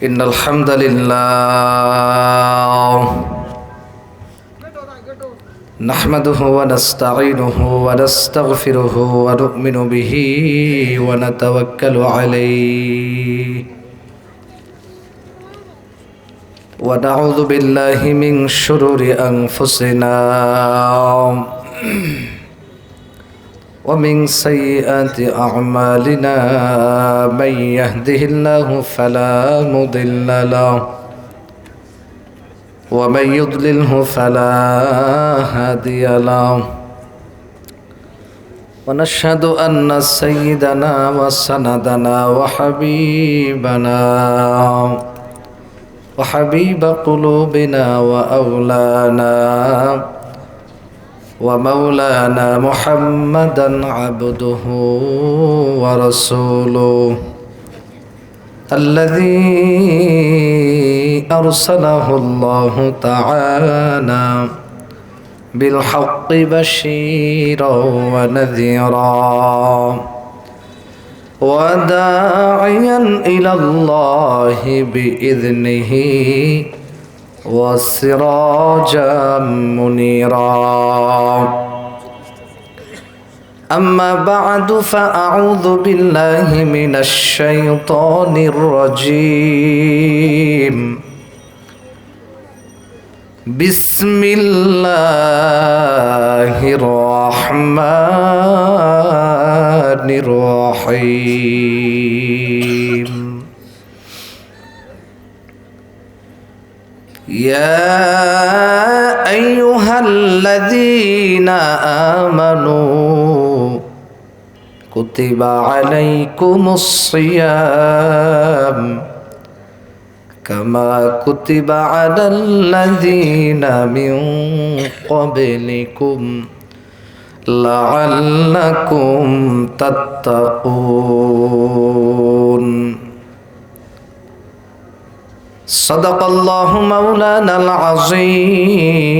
إن الحمد لله نحمده ونستعينه ونستغفره ونؤمن به ونتوكل عليه ونعوذ بالله من شرور أنفسنا ومن سيئات أعمالنا من يهده الله فلا مضل له ومن يضلله فلا هادي له ونشهد أن سيدنا وسندنا وحبيب قلوبنا وأولانا ومولانا محمدا عبده ورسوله الذي أرسله الله تعالى بالحق بشيرا ونذيرا وداعيا إلى الله بإذنه وسراجا منيرا أما بعد فأعوذ بالله من الشيطان الرجيم بسم الله الرحمن الرحيم يا أيها الذين آمنوا كتب عليكم الصيام كما كتب على الذين من قبلكم لعلكم تتقون صدق الله مولانا العظيم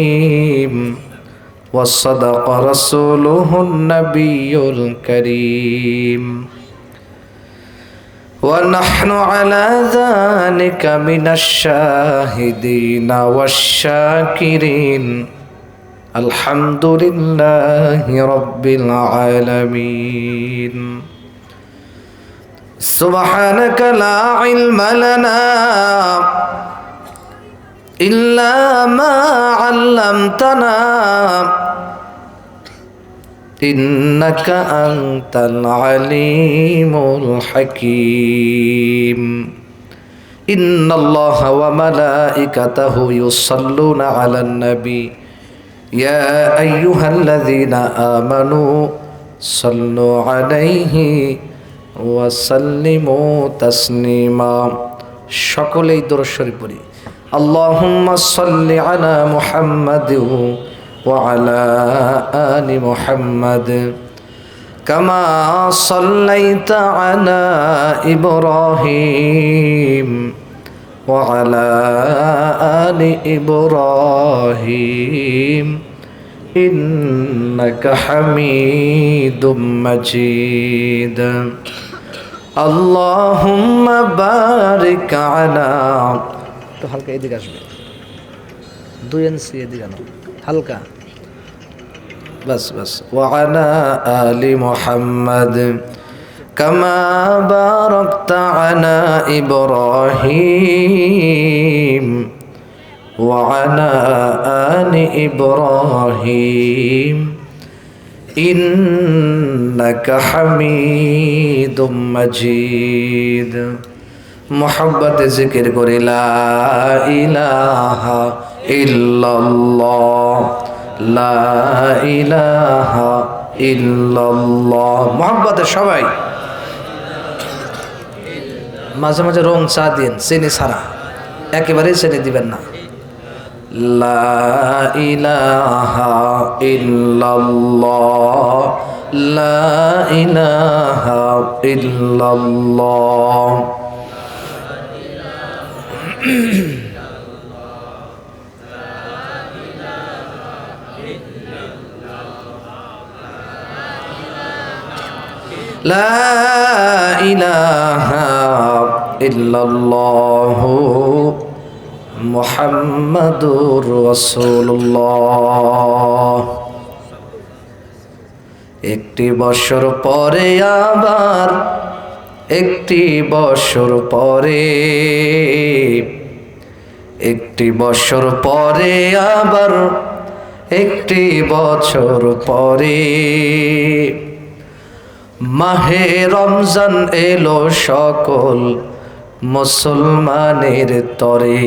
وصدق رسوله النبي الكريم ونحن على ذلك من الشاهدين والشاكرين الحمد لله رب العالمين سبحانك لا علم لنا إلا ما علمتنا إنك أنت العليم الحكيم إن الله وملائكته يصلون على النبي يا أيها الذين آمنوا صلوا عليه وسلموا تسليما شكلي در الشريف اللهم صل على محمد وعلى آل محمد كما صليت على إبراهيم وعلى آل إبراهيم إنك حميد مجيد اللهم بارك على তো হালকা এদিকে আসবে 2 ইঞ্চি এদিকে আনো হালকা بس وعلى آل محمد كما باركت على إبراهيم وعلى آل إبراهيم إنك حميد مجيد محبت ذکر کر لا الہ الا اللہ لا الہ الا اللہ محبت সবাই মাঝে মাঝে রং চা দিন চিনি ছাড়া একেবারে চিনি দিবেন না লা ইলাহা ইল্লাল্লাহ লা ইলাহা ইল্লাল্লাহ لا إله ইল্লাল্লাহু মুহাম্মাদুর রাসূলুল্লাহ। একটি বছর পরে আবার একটি বছর পরে, একটি বছর পরে আবার একটি বছর পরে মাহে রমজান এলো সকল মুসলমানের তরে।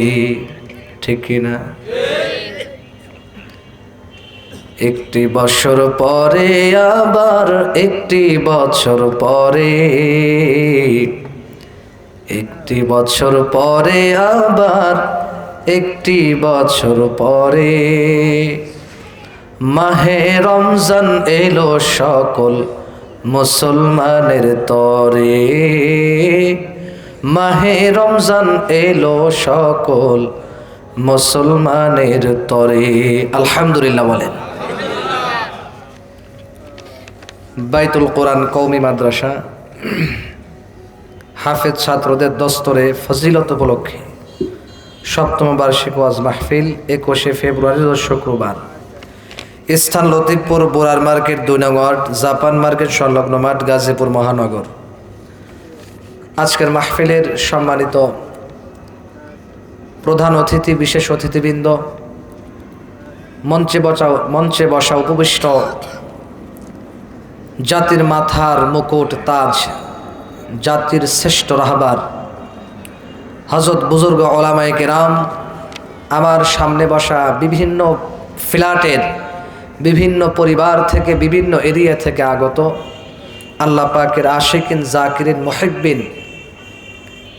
ঠিক কিনা? একটি বছর পরে আবার একটি বছর পরে, একটি বছর পরে আবার একটি বছর পরে মাহে রমজান এলো সকল মুসলমানের তরে। মাহে রমজান এলো সকল মুসলমানের তরে। আলহামদুলিল্লাহ বলেন। বাইতুল কোরআন কওমি মাদ্রাসা হাফেজ ছাত্রদের দস্তরে ফজিলত উপলক্ষে ৭ম বার্ষিক ওয়াজ মাহফিল ২১শে ফেব্রুয়ারি শুক্রবার, স্থান লতিফপুর বোরার মার্কেট ২ নং ওয়ার্ড, জাপান মার্কেট সংলগ্ন মাঠ, গাজীপুর মহানগর। আজকের মাহফিলের সম্মানিত প্রধান অতিথি, বিশেষ অতিথিবৃন্দ, মঞ্চে বসা উপবিষ্ট জাতির মাথার মুকুট তাজ, জাতির শ্রেষ্ঠ রাহবার হযরত বুজুর্গ ওলামায়ে কেরাম, আমার সামনে বসা বিভিন্ন ফ্ল্যাটের বিভিন্ন পরিবার থেকে, বিভিন্ন এরিয়া থেকে আগত আল্লাহ পাকের আশিকিন, জাকিরিন, মুহিব্বিন,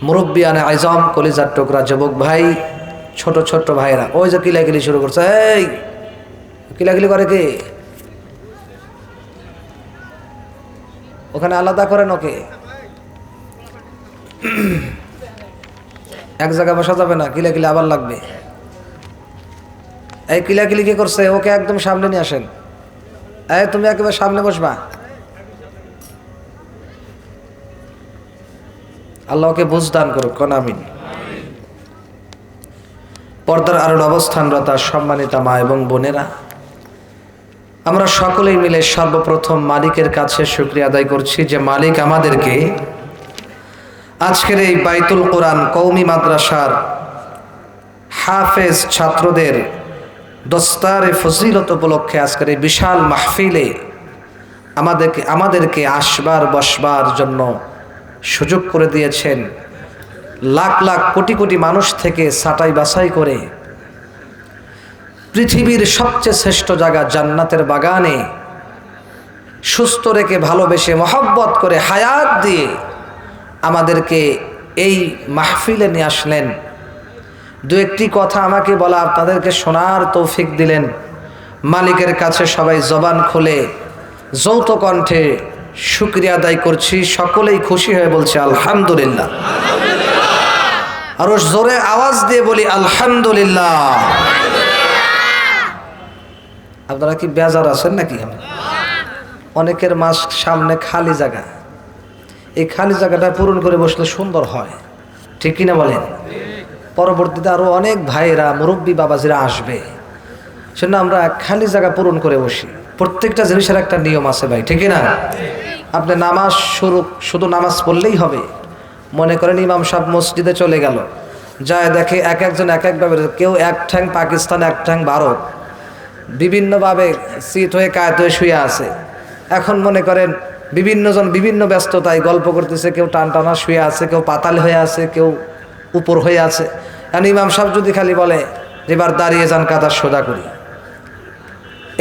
মুরব্বিয়ানে আজম, কলিজার টুকরা যুবক ভাই, ছোট ছোট ভাইরা। ওই যে কিলাকিলি শুরু করছে, এই কিলাকিলি করে কে? ওখানে আলাদা করেন ওকে, এক জায়গায় বসা যাবে না, কিলাকিলি আবার লাগবে। এই কিলাকিলি কি করছে? ওকে একদম সামনে নিয়ে আসেন। এই তুমি একেবারে সামনে বসবা। আল্লাহ ওকে বুঝ দান করুক, কোন আমিন। পর্দার আড়াল অবস্থানরতা সম্মানিতা মা এবং বোনেরা, আমরা সকলেই মিলে সর্বপ্রথম মালিকের কাছে শুকরিয়া আদায় করছি যে মালিক আমাদেরকে আজকের এই বাইতুল কোরআন কওমি মাদ্রাসার হাফেজ ছাত্রদের দস্তারে ফজিলত উপলক্ষে আজকের এই বিশাল মাহফিলে আমাদেরকে আসবার বসবার জন্য সুযোগ করে দিয়েছেন। লাখ লাখ কোটি কোটি মানুষ থেকে ছাঁটাই বাছাই করে পৃথিবীর সবচেয়ে শ্রেষ্ঠ জায়গা জান্নাতের বাগানে সুস্থ রেখে, ভালোবেসে, মহব্বত করে, হায়াত দিয়ে আমাদেরকে এই মাহফিলে নিয়ে আসলেন। দু একটি কথা আমাকে বলা, আপনাদেরকে শোনার তৌফিক দিলেন। মালিকের কাছে সবাই জবান খুলে যৌথ কণ্ঠে শুকরিয়া আদায় করছি। সকলেই খুশি হয়ে বলছে আলহামদুলিল্লাহ। আরো জোরে আওয়াজ দিয়ে বলি আলহামদুলিল্লাহ। আপনারা কি বেজার আছেন নাকি? অনেকের মাস্ক সামনে খালি জায়গা, এই খালি জায়গাটা পূরণ করে বসলে সুন্দর হয়, ঠিক কিনা বলেন? পরবর্তীতে আরো অনেক ভাইয়েরা, মুরব্বী বাবাজিরা আসবে, সেজন্য আমরা খালি জায়গা পূরণ করে বসি। প্রত্যেকটা জিনিসের একটা নিয়ম আছে ভাই, ঠিক না? আপনি নামাজ শুধু নামাজ পড়লেই হবে? মনে করেন ইমাম সাহেব মসজিদে চলে গেল, যায় দেখে এক একজন এক একভাবে, কেউ এক ঠ্যাং পাকিস্তান, এক ঠ্যাং ভারত, বিভিন্নভাবে সিট হয়ে কায়েত হয়ে শুয়ে আছে। এখন মনে করেন বিভিন্নজন বিভিন্ন ব্যস্ততায় গল্প করতেছে, কেউ টান টানা শুয়ে আছে, কেউ পাতাল হয়ে আছে, কেউ উপর হয়ে আছে। কারণ ইমাম সাহেব যদি খালি বলে এবার দাঁড়িয়ে যান, কাতার সোজা করি,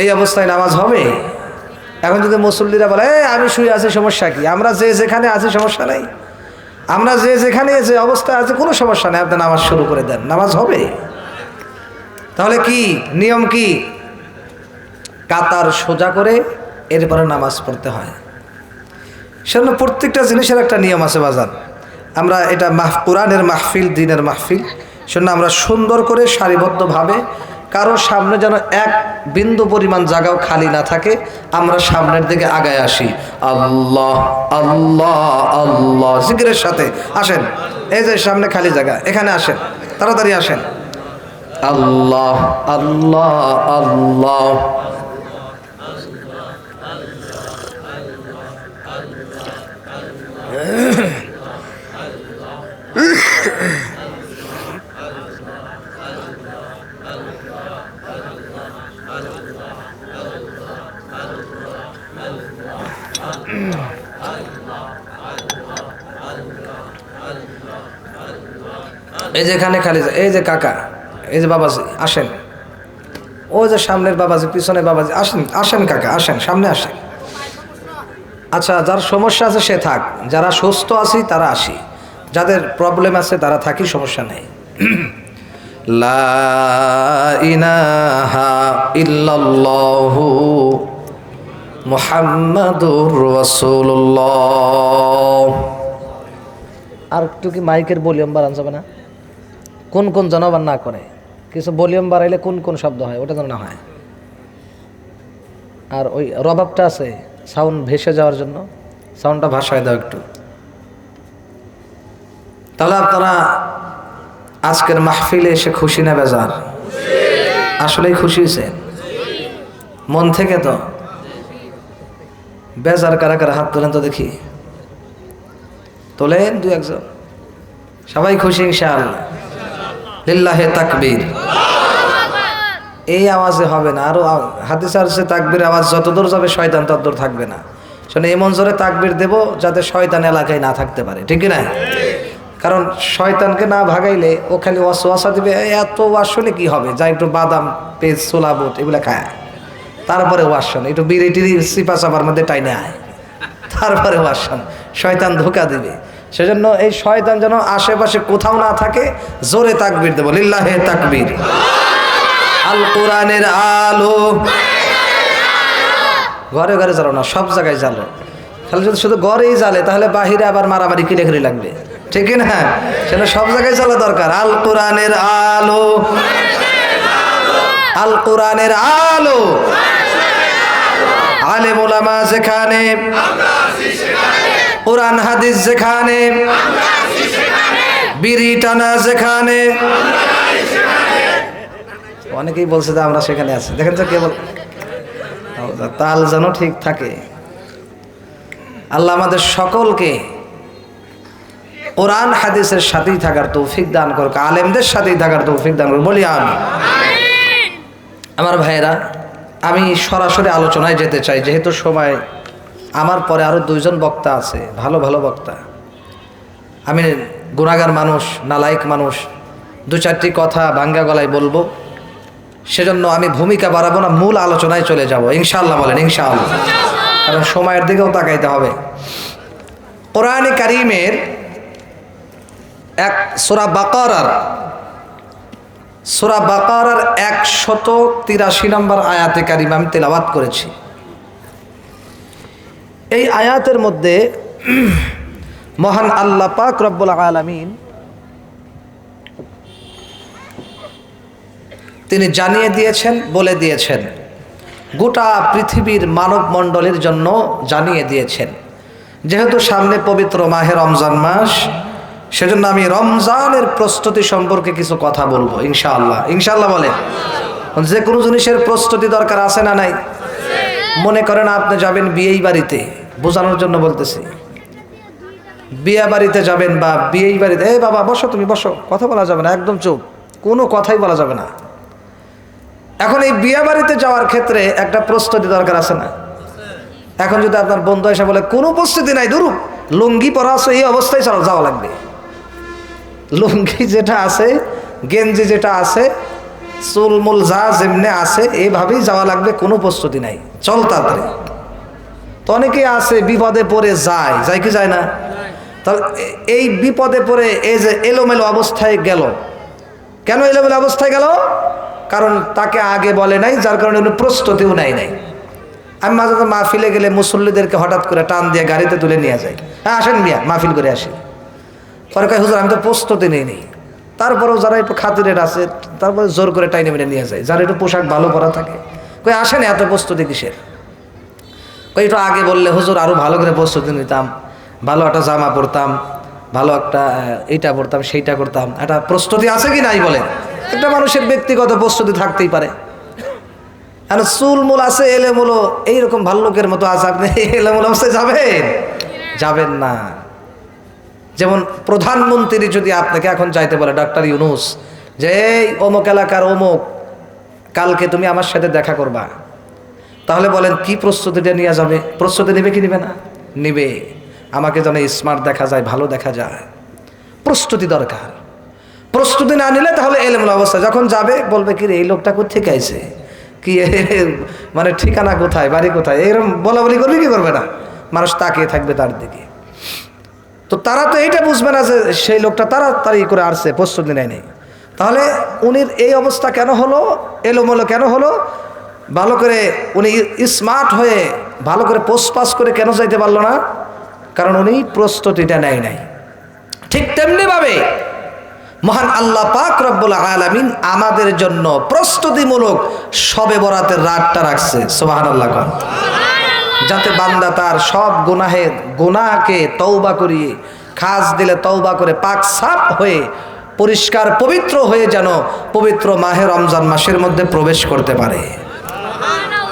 এই অবস্থায় নামাজ হবে? এখন যদি মুসল্লিরা বলে আমি শুয়ে আছি, সমস্যা কি? আমরা যে যেখানে আছি সমস্যা নেই, আমরা যে যেখানে যে অবস্থায় আছে কোনো সমস্যা নেই, আপনি নামাজ শুরু করে দেন, নামাজ হবে? তাহলে কি নিয়ম? কি কাতার সোজা করে এরপরে নামাজ পড়তে হয়। সেজন্য প্রত্যেকটা জিনিসের একটা নিয়ম আছে বাজান। আমরা এটা কোরআনের মাহফিল, দিনের মাহফিল, সেজন্য আমরা সুন্দর করে সারিবদ্ধভাবে, কারোর সামনে যেন এক বিন্দু পরিমাণ জায়গাও খালি না থাকে, আমরা সামনের দিকে আগায় আসি। আল্লাহ আল্লাহ আল্লাহ জিকিরের সাথে আসেন। এই যে সামনে খালি জায়গা, এখানে আসেন, তাড়াতাড়ি আসেন। আল্লাহ আল্লাহ আল্লাহ। এই যে এখানে খালি, এই যে কাকা, এই যে বাবাজি আসেন, ওই যে সামনের বাবাজি, পিছনে বাবাজি, আসেন আসেন কাকা, আসেন সামনে আসেন। আচ্ছা, যার সমস্যা আছে সে থাক, যারা সুস্থ আছি তারা আসি, যাদের প্রবলেম আছে তারা থাকি, সমস্যা নেই। লা ইলাহা ইল্লাল্লাহু মুহাম্মাদুর রাসূলুল্লাহ। আর একটু কি মাইকের ভলিউম বাড়ানো যাবে না? কোন কোন জনগণ না করে, কিছু ভলিউম বাড়াইলে কোন কোন শব্দ হয় ওটা যেন না হয়। আর ওই রবাবটা আছে সাউন্ড ভেসে যাওয়ার জন্য, সাউন্ডটা ভাসায় দাও একটু। তাহলে আপনারা আজকের মাহফিলে এসে খুশি না বেজার? আসলেই খুশি হয়েছেন মন থেকে? তো বেজার কারা কারা হাত তোলেন তো দেখি, তোলেন দু একজন। সবাই খুশি ইনশাআল্লাহ? লিল্লাহে তাকবীর। এই আওয়াজে হবে না, আরো হাদিস আছে তাকবীর আওয়াজ যতদূর যাবে শয়তান ততদূর থাকবে না। শোনো, এমন জোরে তাকবীর দেব যাতে শয়তান এলাকায় না থাকতে পারে, ঠিক না? কারণ শয়তানকে না ভাগাইলে ও খালি ওয়াসওয়াসা দিবে, এত ওয়াজ শুনে কি হবে, যা একটু বাদাম পেঁয়াজ ছোলা বুট এগুলো খায়, তারপরে ওয়াজ শোনে, একটু বিড়ি টিড়ি সিপা চাপার মধ্যে টাইনে আয়, তারপরে ওয়াজ শোনে। শয়তান ধোঁকা দিবে, সেজন্য এই শয়তান যেন আশেপাশে কোথাও না থাকে, জোরে তাকবীর দেব, লিল্লাহে তাকবীর। আল কোরআনের আলো ঘরে ঘরে জ্বালো না, সব জায়গায় জ্বালো। তাহলে যদি শুধু ঘরেই জ্বালে তাহলে বাহিরে আবার মারামারি কিনে লাগবে, ঠিক না? সেটা সব জায়গায় জ্বালা দরকার। আল কোরআনের আলো, আল কোরআনের আলো। আলেম ওলামা যেখানে, কোরআন হাদিস যেখানে, বিড়ি টানা যেখানে। অনেকেই বলছে যে আমরা সেখানে আছি, দেখেন তো কেবল তাল যেন ঠিক থাকে। আল্লাহ আমাদের সকলকে কোরআন হাদিসের সাথেই থাকার তৌফিক দান করুক, আলেমদের সাথেই থাকার তৌফিক দান করুক, বলি আমিন। আমার ভাইয়েরা, আমি সরাসরি আলোচনায় যেতে চাই, যেহেতু সময় আমার পরে আরো দুইজন বক্তা আছে, ভালো ভালো বক্তা। আমি গুনাহগার মানুষ, নালায়েক মানুষ, দু চারটি কথা ভাঙ্গা গলায় বলবো, সেজন্য আমি ভূমিকা বাড়াবো না, মূল আলোচনায় চলে যাব ইনশাআল্লাহ। বলেন ইনশাআল্লাহ, কারণ সময়ের দিকেও তাকাইতে হবে। কোরআনে কারীমের সূরা বাকারার 183 নম্বর আয়াতে কারিমা আমি তেলাওয়াত করেছি। এই আয়াতের মধ্যে মহান আল্লাহ পাক রব্বুল আলামিন তিনি জানিয়ে দিয়েছেন, বলে দিয়েছেন, গোটা পৃথিবীর মানব মণ্ডলীর জন্য জানিয়ে দিয়েছেন। যেহেতু সামনে পবিত্র মাহে রমজান মাস, সেজন্য আমি রমজানের প্রস্তুতি সম্পর্কে কিছু কথা বলবো ইনশাআল্লাহ। ইনশাআল্লাহ বলেন। যে কোনো জিনিসের প্রস্তুতি দরকার আছে না নাই? মনে করেন আপনি যাবেন বিয়েই বাড়িতে, বোঝানোর জন্য বলতেছি, বিয়ে বাড়িতে যাবেন বা বিয়েই বাড়িতে, এই বাবা বসো, তুমি বসো, কথা বলা যাবে না, একদম চুপ, কোনো কথাই বলা যাবে না। এখন এই বিয়ে বাড়িতে যাওয়ার ক্ষেত্রে একটা প্রস্তুতি দরকার আছে না? এখন যদি আপনার বন্ধু এসে বলে কোনো প্রস্তুতি নাই, ধরু লুঙ্গি পরা আছে, এই অবস্থায় যাওয়া লাগবে। লুঙ্গি যেটা আছে, গেঞ্জি যেটা আছে, চুলমুল যা যেমনে আছে এইভাবেই যাওয়া লাগবে, কোনো প্রস্তুতি নাই, চল তাড়াতাড়ি। তো অনেকেই আছে বিপদে পড়ে যায় কি যায় না? তাহলে এই বিপদে পড়ে এই যে এলোমেলো অবস্থায় গেল, কেন এলোমেলো অবস্থায় গেল? কারণ তাকে আগে বলে নাই, যার কারণে উনি প্রস্তুতিও নেয় নাই। আমি মাঝে মাঝে মাহফিলে গেলে মুসল্লিদেরকে হঠাৎ করে টান দিয়ে গাড়িতে তুলে নিয়ে যাই, হ্যাঁ আসেন মিয়া মাহফিল করে আসি। পরে কয় হুজুর আমি তো প্রস্তুতি নেই। তারপরেও যারা একটু খাতিরের আছে তারপরে জোর করে টাইনে মেনে নিয়ে যায়, যারা একটু পোশাক ভালো পরা থাকে। কই আসেন, এত প্রস্তুতি কিসের? কই একটু আগে বললে হুজুর আরো ভালো করে প্রস্তুতি নিতাম, ভালো একটা জামা পরতাম, ভালো একটা এইটা পড়তাম সেইটা করতাম, একটা প্রস্তুতি আছে কি নাই বলেন? একটা মানুষের ব্যক্তিগত প্রস্তুতি থাকতেই পারে। আর চুলমুল আছে, এলেমুলো এইরকম ভাল্লুকের মতো আছে, আপনি এলেমুল অবস্থায় যাবেন? যাবেন না। যেমন প্রধানমন্ত্রী যদি আপনাকে এখন যাইতে বলে, ডক্টর ইউনূস, যে এই অমুক এলাকার অমুক, কালকে তুমি আমার সাথে দেখা করবা, তাহলে বলেন কি প্রস্তুতিটা নিয়ে যাবে? প্রস্তুতি নেবে কি নেবে না? নেবে। আমাকে যেন স্মার্ট দেখা যায়, ভালো দেখা যায়, প্রস্তুতি দরকার। প্রস্তুতি না নিলে তাহলে এলেমুল অবস্থা যখন যাবে বলবে কি রে এই লোকটা কোথেকে আইছে, কি মানে ঠিকানা কোথায়, বাড়ি কোথায়, এরকম বলা বলি করবে কি করবে না, মানুষ তাকিয়ে থাকবে তার দিকে। তো তারা তো এইটা বুঝবে না যে সেই লোকটা তাড়াতাড়ি করে আসছে, প্রস্তুতি নেয়নি। তাহলে উনির এই অবস্থা কেন হলো, এলোমেলো কেন হলো? ভালো করে উনি স্মার্ট হয়ে ভালো করে পোস্ট পাস করে কেন যাইতে পারলো না? কারণ উনি প্রস্তুতিটা নেয় নাই। ঠিক তেমনিভাবে মহান আল্লাহ পাক রব্বুল আলামিন আমাদের জন্য প্রস্তুতিমূলক শবে বরাতের রাতটা রাখছে, সুবহানাল্লাহ, যাতে বান্দা তার সব গুনাহকে তওবা করিয়ে, খাস দিলে তওবা করে পাক সাফ হয়ে পরিষ্কার পবিত্র হয়ে যেন পবিত্র মাহে রমজান মাসের মধ্যে প্রবেশ করতে পারে।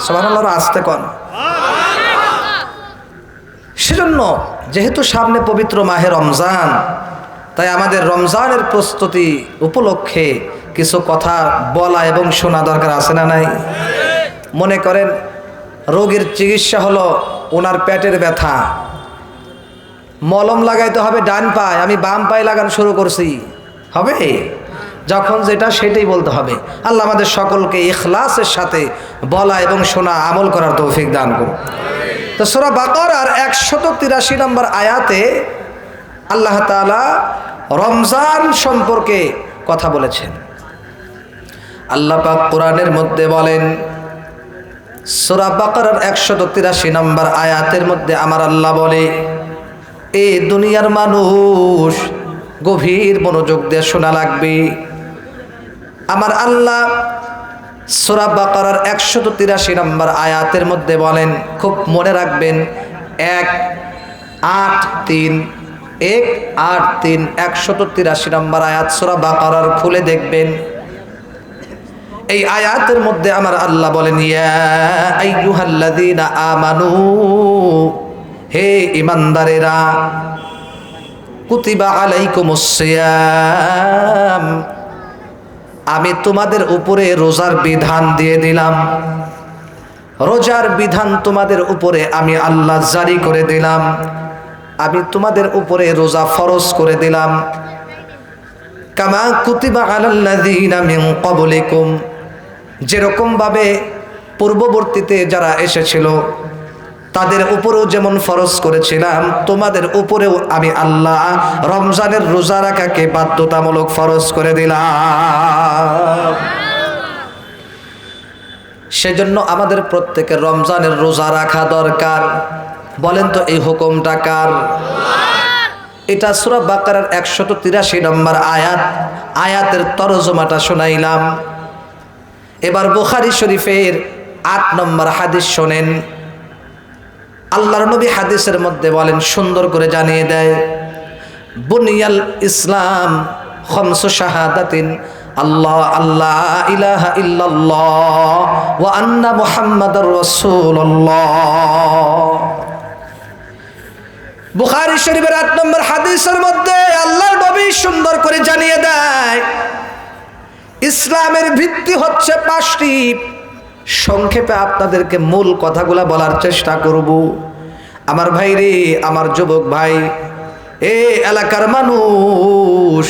সুবহানাল্লাহ, আস্তে কন। সেজন্য যেহেতু সামনে পবিত্র মাহে রমজান, তাই আমাদের রমজানের প্রস্তুতি উপলক্ষে কিছু কথা বলা এবং শোনা দরকার আছে না নাই? মনে করেন রোগীর চিকিৎসা হলো ওনার পেটের ব্যথা, মলম লাগাইতে হবে ডান পায়ে, আমি বাম পায়ে লাগানো শুরু করছি, হবে? যখন যেটা সেটাই বলতে হবে। আল্লাহ আমাদের সকলকে ইখলাসের সাথে বলা এবং শোনা, আমল করার তৌফিক দান করুন। তো সূরা বাকারার 183 নম্বর আয়াতে আল্লাহ তাআলা রমজান সম্পর্কে কথা বলেছেন। আল্লাহ পাক কোরআনের মধ্যে বলেন, সূরা বাকারার 183 নম্বর আয়াতের মধ্যে আমার আল্লাহ বলে, এ দুনিয়ার মানুষ গভীর মনোযোগ দিয়ে শোনা লাগবে। আমার আল্লাহ সূরা বাকারার 183 নম্বর আয়াতের মধ্যে বলেন, খুব মনে রাখবেন, 183 183 নম্বর আয়াত সূরা বাকারার খুলে দেখবেন। এই আয়াতের মধ্যে আমার আল্লাহ বলেন, ইয়া আইয়ুহাল্লাযীনা আমানু, হে ঈমানদারেরা, কুতিবা আলাইকুমুস সিয়াম, আমি তোমাদের উপরে রোজার বিধান দিয়ে দিলাম। রোজার বিধান তোমাদের উপরে আমি আল্লাহ জারি করে দিলাম। আমি তোমাদের উপরে রোজা ফরজ করে দিলাম। কামা কুতিবা আলাল্লাযীনা মিন ক্বাবলিকুম, যেরকম ভাবে পূর্ববর্তীতে যারা এসেছিল তাদের উপরেও যেমন ফরজ করেছিলাম, তোমাদের উপরেও আমি আল্লাহ রমজানের রোজা রাখাকে বাধ্যতামূলক ফরজ করে দিলাম। সেজন্য আমাদের প্রত্যেকের রমজানের রোজা রাখা দরকার। বলেন তো এই হুকুমটা কার? এটা সূরা বাকারার 183 নম্বর আয়াতের তরজমাটা শোনাইলাম। এবার বুখারী শরীফের 8 নম্বর হাদিস শোনেন। আল্লাহর নবী হাদিসের মধ্যে বলেন, সুন্দর করে জানিয়ে দেয়, বুনিয়াল ইসলাম খামসু শাহাদাতিন, আল্লাহ আল্লাহ ইলাহা ইল্লাল্লাহ ওয়া আন্না মুহাম্মাদুর রাসূলুল্লাহ। বুখারী শরীফের 8 নম্বর হাদিসের মধ্যে আল্লাহর নবী সুন্দর করে জানিয়ে দেয়, ইসলামের ভিত্তি হচ্ছে 5টি। সংক্ষেপে আপনাদেরকে মূল কথাগুলা বলার চেষ্টা করব। আমার ভাই রে, আমার যুবক ভাই, এ এলাকার মানুষ,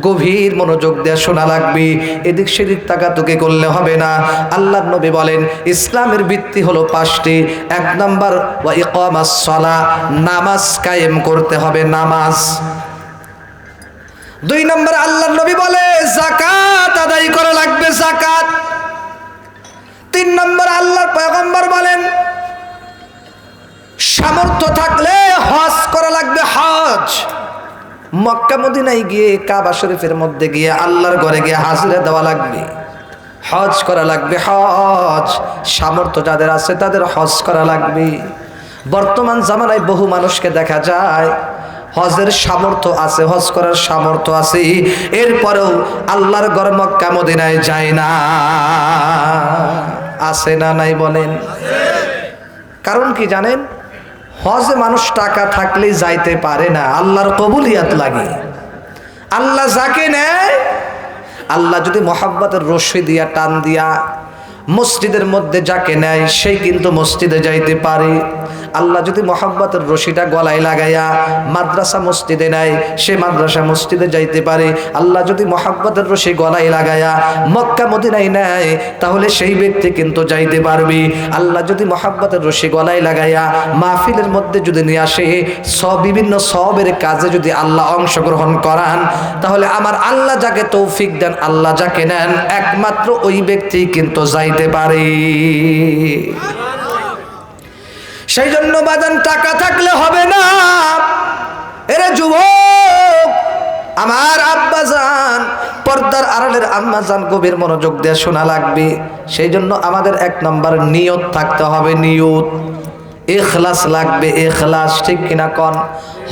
গভীর মনোযোগ দিয়ে শোনা লাগবে। এদিক সেদিক তাকাতুকি করলে হবে না। আল্লাহর নবী বলেন, ইসলামের ভিত্তি হলো 5টি। 1 নাম্বার ওয়া ইকামাস সালাহ, নামাজ কায়েম করতে হবে, নামাজ। 2 নাম্বার আল্লাহর নবী বলে যাকাত আদায় করা লাগবে, যাকাত। 3 নম্বর আল্লাহর পয়গম্বর বলেন, সামর্থ্য থাকলে হজ করা লাগবে, হজ। মক্কা মদিনায় গিয়ে কাবা শরীফের মধ্যে গিয়ে আল্লাহর ঘরে গিয়ে হাজিরা দেওয়া লাগবে, হজ করা লাগবে, হজ। সামর্থ্য যাদের আছে তাদের হজ করা লাগবে। বর্তমান জামানায় বহু মানুষকে দেখা যায় হজের সামর্থ্য আছে, হজ করার সামর্থ্য আছে, এরপরেও আল্লাহর ঘর মক্কা মদিনায় যায় না। আছে না নাই বলেন? কারণ কি জানেন? হজে মানুষ টাকা থাকলেই যাইতে পারে না, আল্লাহর কবুলিয়াত লাগে। আল্লাহ যাকে নেয়, আল্লাহ যদি মহাব্বতের রশি দিয়া টান দিয়া মসজিদের মধ্যে যাকে নেয় সেই কিন্তু মসজিদে যাইতে পারে। আল্লাহ যদি মহাব্বতের রশিটা গলায় লাগাইয়া মাদ্রাসা মসজিদে নেয়, সে মাদ্রাসা মসজিদে যাইতে পারে। আল্লাহ যদি মহাব্বতের রশি গলায় লাগাইয়া মক্কা মদিনায় নেয়, তাহলে সেই ব্যক্তি কিন্তু যাইতে পারবে। আল্লাহ যদি মহাব্বতের রশি গলায় লাগাইয়া মাহফিলের মধ্যে যদি নিয়ে আসে, বিভিন্ন সবের কাজে যদি আল্লাহ অংশগ্রহণ করান, তাহলে আমার আল্লাহ যাকে তৌফিক দেন, আল্লাহ যাকে নেন, একমাত্র ওই ব্যক্তি কিন্তু যাইতে পারে। সেই জন্য বাজান টাকা থাকলে হবে না। এরে যুবক, আমার আব্বাজান, পর্দার আড়ালের আম্মাজান, গভীর মনোযোগ দিয়ে শোনা লাগবে। সেই জন্য আমাদের 1 নম্বর নিয়ত থাকতে হবে, নিয়ত, ইখলাস লাগবে, ইখলাস। ঠিক কিনা কন?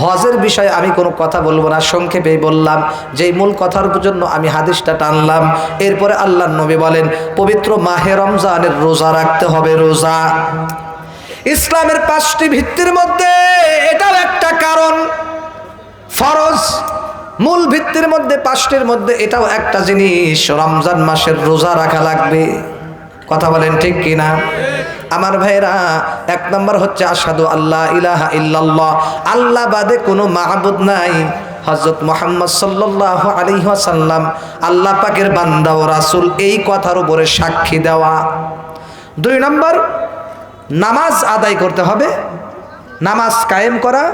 হজের বিষয়ে আমি কোনো কথা বলবো না, সংক্ষেপেই বললাম। যেই মূল কথার জন্য আমি হাদিসটা টানলাম, এরপরে আল্লাহর নবী বলেন পবিত্র মাহে রমজানের রোজা রাখতে হবে। রোজা ইসলামের 5টি ভিত্তির মধ্যে এটাও একটা কারণ। ফরজ মূল ভিত্তির মধ্যে 5টির মধ্যে এটাও একটা জিনিস, রমজান মাসের রোজা রাখা লাগবে। কথা বলেন ঠিক কিনা? আমার ভাইরা, 1 নম্বর হচ্ছে আশহাদু আল্লা ইলাহা ইল্লাল্লাহ, আল্লাহ বাদে কোনো মাহবুদ নাই। হযরত মুহাম্মদ সাল্লাল্লাহু আলাইহি ওয়াসাল্লাম আল্লাহ পাকের বান্দা ও রাসূল, এই কথার উপরে সাক্ষী দেওয়া। 2 নম্বর নামাজ আদায় করতে হবে, নামাজ কায়েম করা।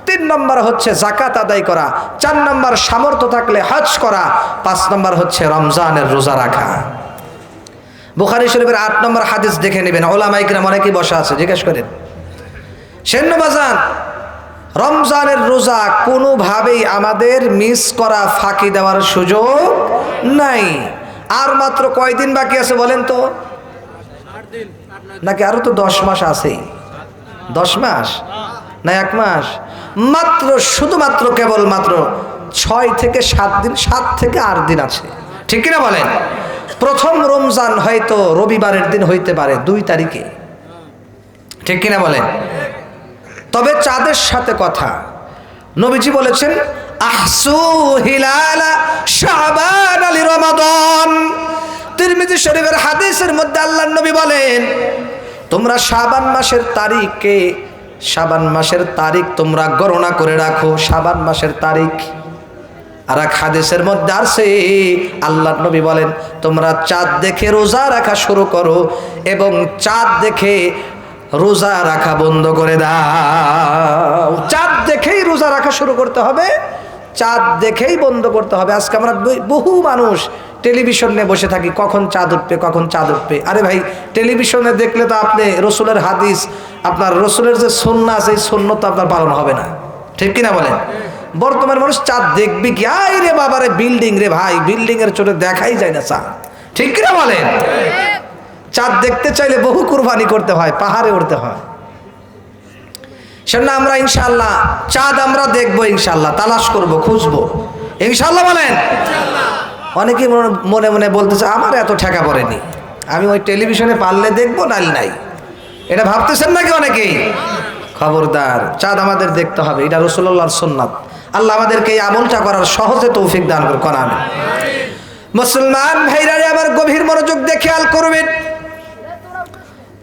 3 নম্বর হচ্ছে যাকাত আদায় করা। 4 নম্বর সামর্থ্য থাকলে হজ করা। 5 নম্বর হচ্ছে রমজানের রোজা রাখা। বুখারী শরীফের 8 নম্বর হাদিস দেখে নেবেন, ওলামায়ে কিরাম অনেকেই বসা আছে, জিজ্ঞেস করেন। সেন্নবাজান, রমজানের রোজা কোনোভাবেই আমাদের মিস করা, ফাঁকি দেওয়ার সুযোগ নাই। আর মাত্র কয়দিন বাকি আছে বলেন তো? নাকি আরো তো 10 মাস আছেই? 10 মাস না 1 মাস? মাত্র, শুধুমাত্র কেবলমাত্র 6 থেকে 7 দিন, 7 থেকে 8 দিন আছে। ঠিক কিনা বলেন? প্রথম রমজান হয়তো রবিবারের দিন হইতে পারে, 2 তারিখে। ঠিক কিনা বলেন? তবে চাঁদের সাথে কথা, নবীজি বলেছেন আহসু হিলালা শাবান আলি রমাদান। তিরমিজি শরীফের হাদিসের মধ্যে আল্লাহর নবী বলেন, তোমরা শাবান মাসের তারিখ তোমরা গণনা করে রাখো। শাবান মাসের তারিখ। আর এক হাদিসের মধ্যে আছে, আল্লাহর নবী বলেন, তোমরা চাঁদ দেখে রোজা রাখা শুরু করো এবং চাঁদ দেখে রোজা রাখা বন্ধ করে দাও। চাঁদ দেখেই রোজা রাখা শুরু করতে হবে, চাঁদ দেখেই বন্ধ করতে হবে। আজকে আমরা বহু মানুষ টেলিভিশন নিয়ে বসে থাকি, কখন চাঁদ উঠবে, কখন চাঁদ উঠবে। আরে ভাই, টেলিভিশনে দেখলে তো আপনি রসুলের হাদিস, আপনার রসুলের যে সুন্নাহ আছে, এই সুন্নাহ তো আপনার পালন হবে না। ঠিক কিনা বলেন? বর্তমান মানুষ চাঁদ দেখবি কি? আই রে বাবারে, বিল্ডিং রে ভাই, বিল্ডিং এর চোটে দেখাই যায় না চাঁদ। ঠিক কিনা বলেন? চাঁদ দেখতে চাইলে বহু কুরবানি করতে হয়, পাহাড়ে উঠতে হয়। সেজন্য আমরা ইনশাআল্লাহ চাঁদ আমরা দেখবো, ইনশাআল্লাহ তালাশ করব, খুঁজবো, ইনশাআল্লাহ বলেন। অনেকেই মনে মনে বলতেছে আমার এত ঠেকা পড়েনি, আমি ওই টেলিভিশনে পারলে দেখবো, নাইলে নাই। এটা ভাবতেছেন নাকি অনেকেই? খবরদার, চাঁদ আমাদের দেখতে হবে, এটা রাসূলুল্লাহর সুন্নাত। আল্লাহ আমাদেরকে এই আমলটা করার সহজে তৌফিক দান করুন, আমিন। মুসলমান ভাইরা আমার গভীর মনোযোগ দিয়ে খেয়াল করবেন,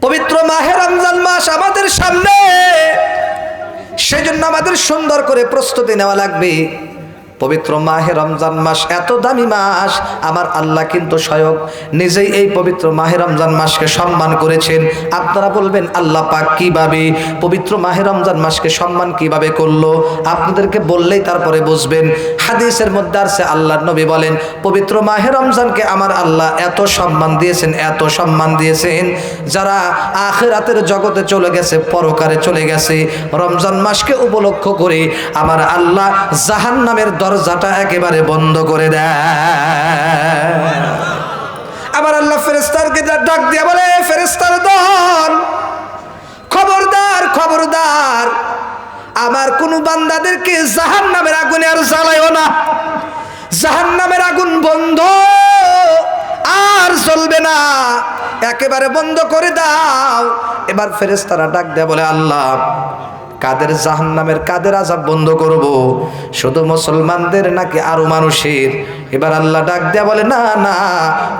পবিত্র মাহে রমজান মাস আমাদের সামনে, সেজন্য আমাদের সুন্দর করে প্রস্তুতি নেওয়া লাগবে। পবিত্র মাহে রমজান মাস এত দামি মাস, আমার আল্লাহ কিন্তু স্বয়ং নিজেই এই পবিত্র মাহে রমজান মাসকে সম্মান করেছেন। আপনারা বলবেন আল্লাহ পাক কিভাবে পবিত্র মাহে রমজান মাসকে সম্মান কিভাবে করলো? আপনাদেরকে বললেই তারপরে বুঝবেন। হাদিসের মধ্যে আছে, আল্লাহর নবী বলেন, পবিত্র মাহে রমজানকে আমার আল্লাহ এত সম্মান দিয়েছেন, এত সম্মান দিয়েছেন, যারা আখিরাতের জগতে চলে গেছে, পরকারে চলে গেছে, রমজান মাসকে উপলক্ষ করে আমার আল্লাহ জাহান্নামের দরজাটা একেবারে বন্ধ করে দেয়। আমার আল্লাহ ফেরেশতাকে ডাক দিয়ে বলে, ফেরেশতার দল, খবরদার খবরদার, আমার কোন বান্দাদেরকে জাহান্নামের আগুনে আর জ্বালাইও না। জাহান্নামের আগুন বন্ধ আর জ্বলবে না, একেবারে বন্ধ করে দাও। এবার ফেরেশতারা ডাক দেয়া বলে, আল্লাহ কাদের জাহান্নামের কাদের আযাব বন্ধ করব? শুধু মুসলমানদের নাকি আরো মানুষের? এবার আল্লাহ ডাক দেয়া বলে, না না,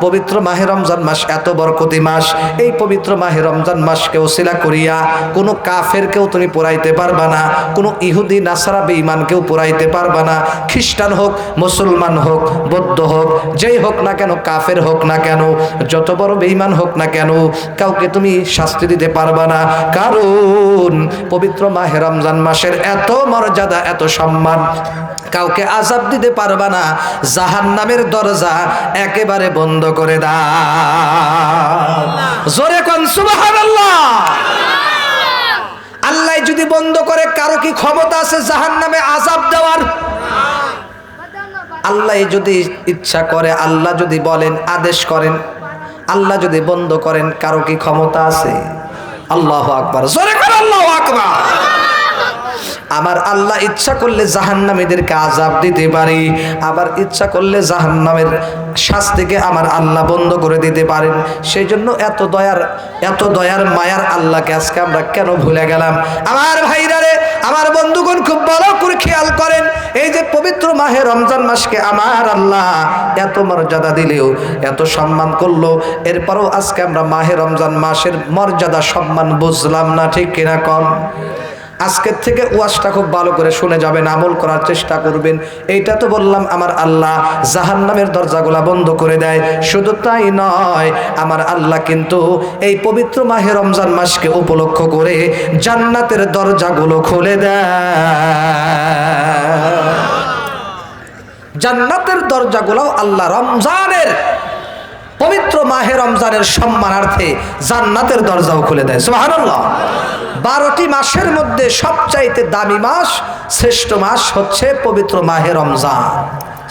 পবিত্র মাহে রমজান মাস এত বরকতি মাস, এই পবিত্র মাহে রমজান মাসকে ওসিলা করিয়া কোনো কাফেরকেও তুমি পোড়াইতে পারবা না, কোনো ইহুদি নাসারা বেঈমানকেও পোড়াইতে পারবা না। খ্রিস্টান হোক, মুসলমান হোক, বৌদ্ধ হোক, যেই হোক না কেন, কাফের হোক না কেন, যত বড় বেঈমান হোক না কেন, কাউকে তুমি শাস্তি দিতে পারবা না। কারণ পবিত্র মাহে রমজান মাসের এত মর্যাদা, এত সম্মান, কাউকে আযাব দিতে পারবা না। জাহান্নামের দরজা একেবারে বন্ধ করে দাও। জোরে কোন সুবহানাল্লাহ। আল্লাহ যদি বন্ধ করে, কারো কি ক্ষমতা আছে জাহান্নামে আযাব দেওয়ার? আল্লাহ যদি ইচ্ছা করে, আল্লাহ যদি বলেন, আদেশ করেন, আল্লাহ যদি বন্ধ করেন, কারো কি ক্ষমতা আছে? আল্লাহু আকবার। জোরে কোন আল্লাহু আকবার। আমার আল্লাহ ইচ্ছা করলে জাহান্নামীদেরকে আযাব দিতে পারে, আবার ইচ্ছা করলে জাহান্নামের শাস্তিকে আমার আল্লাহ বন্ধ করে দিতে পারেন। সেই জন্য এত দয়ার মায়ার আল্লাহকে আজকে আমরা কেন ভুলে গেলাম? আমার ভাইরা রে, আমার বন্ধুগণ, খুব ভালো করে খেয়াল করেন, এই যে পবিত্র মাহে রমজান মাসকে আমার আল্লাহ এত মর্যাদা দিলেও, এত সম্মান করলো, এরপরও আজকে আমরা মাহে রমজান মাসের মর্যাদা সম্মান বুঝলাম না, ঠিক কিনা কন? আজকের থেকে ওয়াজটা খুব ভালো করে শুনে যাবেন, আমল করার চেষ্টা করবেন। এইটা তো বললাম আমার আল্লাহ জাহান্নামের দরজাগুলা বন্ধ করে দেয়। শুধু তাই নয়, আমার আল্লাহ কিন্তু এই পবিত্র মাহে রমজান মাসকে উপলক্ষ করে জান্নাতের দরজাগুলো খুলে দেয়। জান্নাতের দরজাগুলো আল্লাহ রমজানের, পবিত্র মাহে রমজানের সম্মানার্থে জান্নাতের দরজাও খুলে দেয়। সুবহানাল্লাহ। 12টি মাসের মধ্যে সবচাইতে দামি মাস, শ্রেষ্ঠ মাস হচ্ছে পবিত্র মাহে রমজান।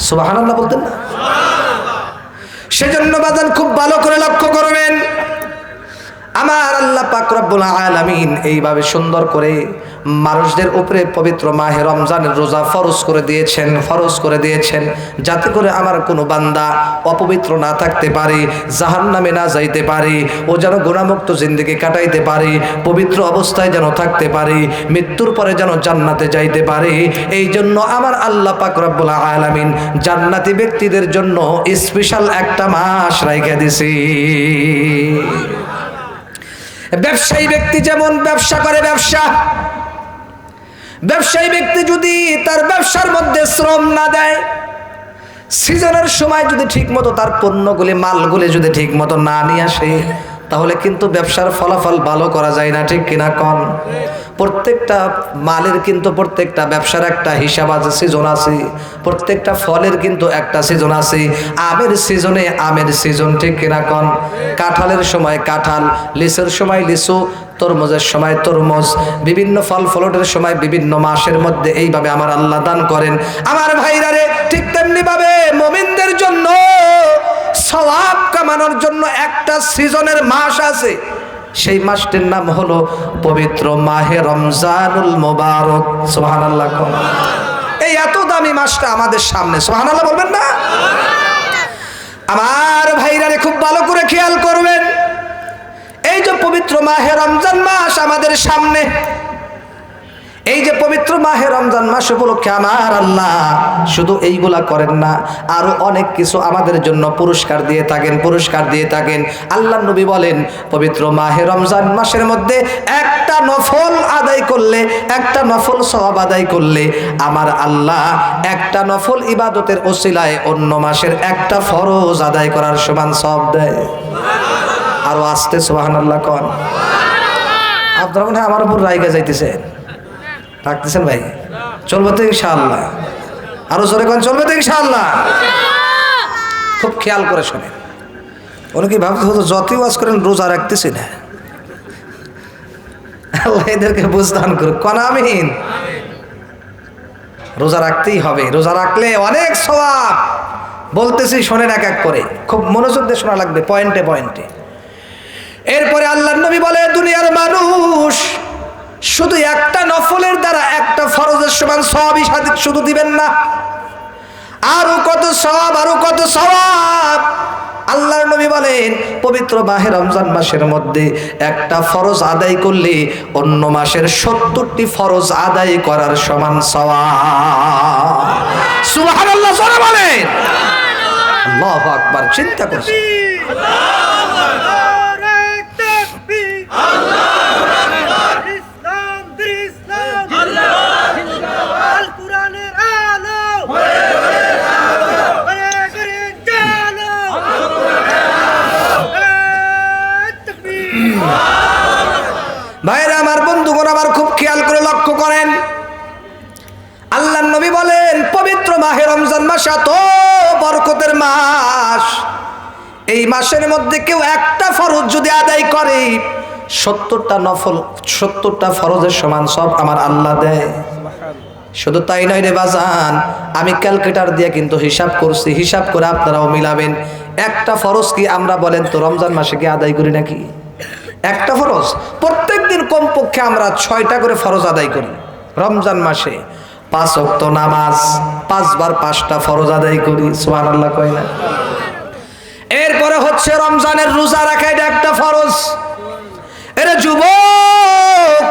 সুবহানাল্লাহ বলতেন না? সেজন্য বাজান খুব ভালো করে লক্ষ্য করবেন, আমার আল্লাহ পাক রব্বুল আলামিন এইভাবে সুন্দর করে মানুষদের উপরে পবিত্র মাহে রমজানের রোজা ফরজ করে দিয়েছেন, যাতে করে আমার কোনো বান্দা অপবিত্র না থাকতে পারে, জাহান্নামে না যাইতে পারে, ও যেন গুনাহমুক্ত জিন্দেগি কাটাইতে পারে, পবিত্র অবস্থায় যেন থাকতে পারে, মৃত্যুর পরে যেন জান্নাতে যাইতে পারে। এই জন্য আমার আল্লাহ পাক রব্বুল আলামিন জান্নাতি ব্যক্তিদের জন্য স্পেশাল একটা মাস রাইখা দিয়েছে। ব্যবসায়ী ব্যক্তি যেমন ব্যবসা করে, ব্যবসায়ী ব্যক্তি যদি তার ব্যবসার মধ্যে শ্রম না দেয়, সিজনের সময় যদি ঠিক মতো তার পণ্যগুলি, মালগুলি যদি ঠিক মতো না নিয়ে আসে, তাহলে কিন্তু ব্যবসার ফলাফল ভালো করা যায় না, ঠিক কিনা কন? প্রত্যেকটা মালের কিন্তু, প্রত্যেকটা ব্যবসার একটা হিসাব আছে, সিজন আছে। প্রত্যেকটা ফলের কিন্তু একটা সিজন আছে। আমের সিজনে আমের সিজন, ঠিক কিনা কন? কাঁঠালের সময় কাঁঠাল, লিচুর সময় লিচু, তরমুজের সময় তরমুজ, বিভিন্ন ফল ফলটের সময় বিভিন্ন মাসের মধ্যে এইভাবে আমার আল্লাহ দান করেন। আমার ভাইরা রে, ঠিক তেমনি ভাবে মুমিনদের জন্য সওয়াব কামানোর জন্য একটা সিজনের মাস আছে। সেই মাসটির নাম হলো পবিত্র মাহে রমজানুল মুবারক। সুবহানাল্লাহ। এই এত দামি মাসটা আমাদের সামনে, সুবহানাল্লাহ বলবেন না? আমার ভাইরা রে, খুব ভালো করে খেয়াল করবেন, এই যে পবিত্র মাহে রমজান মাস আমাদের সামনে, এই যে পবিত্র মাহে রমজান মাস উপলক্ষে আমার আল্লাহ শুধু এইগুলা করেন না, আরো অনেক কিছু আমাদের জন্য পুরস্কার দিয়ে থাকেন। আল্লাহ নবী বলেন, পবিত্র মাহে রমজান মাসের মধ্যে একটা নফল আদায় করলে, একটা নফল সওয়াব আদায় করলে, আমার আল্লাহ একটা নফল ইবাদতের ওসিলায় অন্য মাসের একটা ফরজ আদায় করার সমান সওয়াব দেয়। আরো আসতে সুবহানাল্লাহ কোন। আপনারা মনে হয় আমার উপর রাইগা যাইতেছেন, রাখতেছেন ভাই? চলবে তো ইনশাআল্লাহ? আরো জোরে কোন, চলবে তো ইনশাআল্লাহ? খুব খেয়াল করে শোনেন। অনেকে ভাবতে হতো যতই ওয়াজ করেন রোজা রাখতেছি না। আল্লাহ এদেরকে বুঝদান করুক, কোন আমিন। রোজা রাখতেই হবে, রোজা রাখলে অনেক সওয়াব। বলতেছি শোনেন এক এক করে, খুব মনোযোগ দিয়ে শোনা লাগবে, পয়েন্টে পয়েন্টে। এরপরে আল্লাহর নবী বলে, দুনিয়ার মানুষ শুধু একটা নফলের দ্বারা একটা ফরজের সমান সওয়াবই শুধু দিবেন না, আরো কত সওয়াব, আরো কত সওয়াব। আল্লাহর নবী বলেন পবিত্র মাহে রমজান মাসের মধ্যে একটা ফরজ আদায় করলে অন্য মাসের 70টি ফরজ আদায় করার সমান সওয়াব। সুবহানাল্লাহ, জোরে বলেন আল্লাহু আকবার। চিন্তা করুন, ভাইরা আমার, বন্ধুগণ আমার, খুব খেয়াল করে লক্ষ্য করেন। আল্লাহর নবী বলেন পবিত্র মাহে রমজান মাস এত বরকতের মাস, এই মাসের মধ্যে কেউ একটা ফরজ যদি আদায় করে 70টা নফল, 70টা ফরজের সমান সব আমার আল্লাহ দেয়। শুধু তাই নয় রে বাজান, আমি ক্যালকুলেটর দিয়ে কিন্তু হিসাব করছি, হিসাব করে আপনারাও মিলাবেন। একটা ফরজ কি আমরা বলেন তো রমজান মাসে কি আদায় করি নাকি? একটা ফরজ প্রত্যেক দিন কমপক্ষে আমরা 6টা করে ফরজ আদায় করি। রমজান মাসে 5 ওয়াক্ত নামাজ, 5 বার 5টা ফরজ আদায় করি। সুবহানাল্লাহ কয় না? এরপরে হচ্ছে রমজানের রোজা রাখা, এটা একটা ফরজ। এরে যুবক,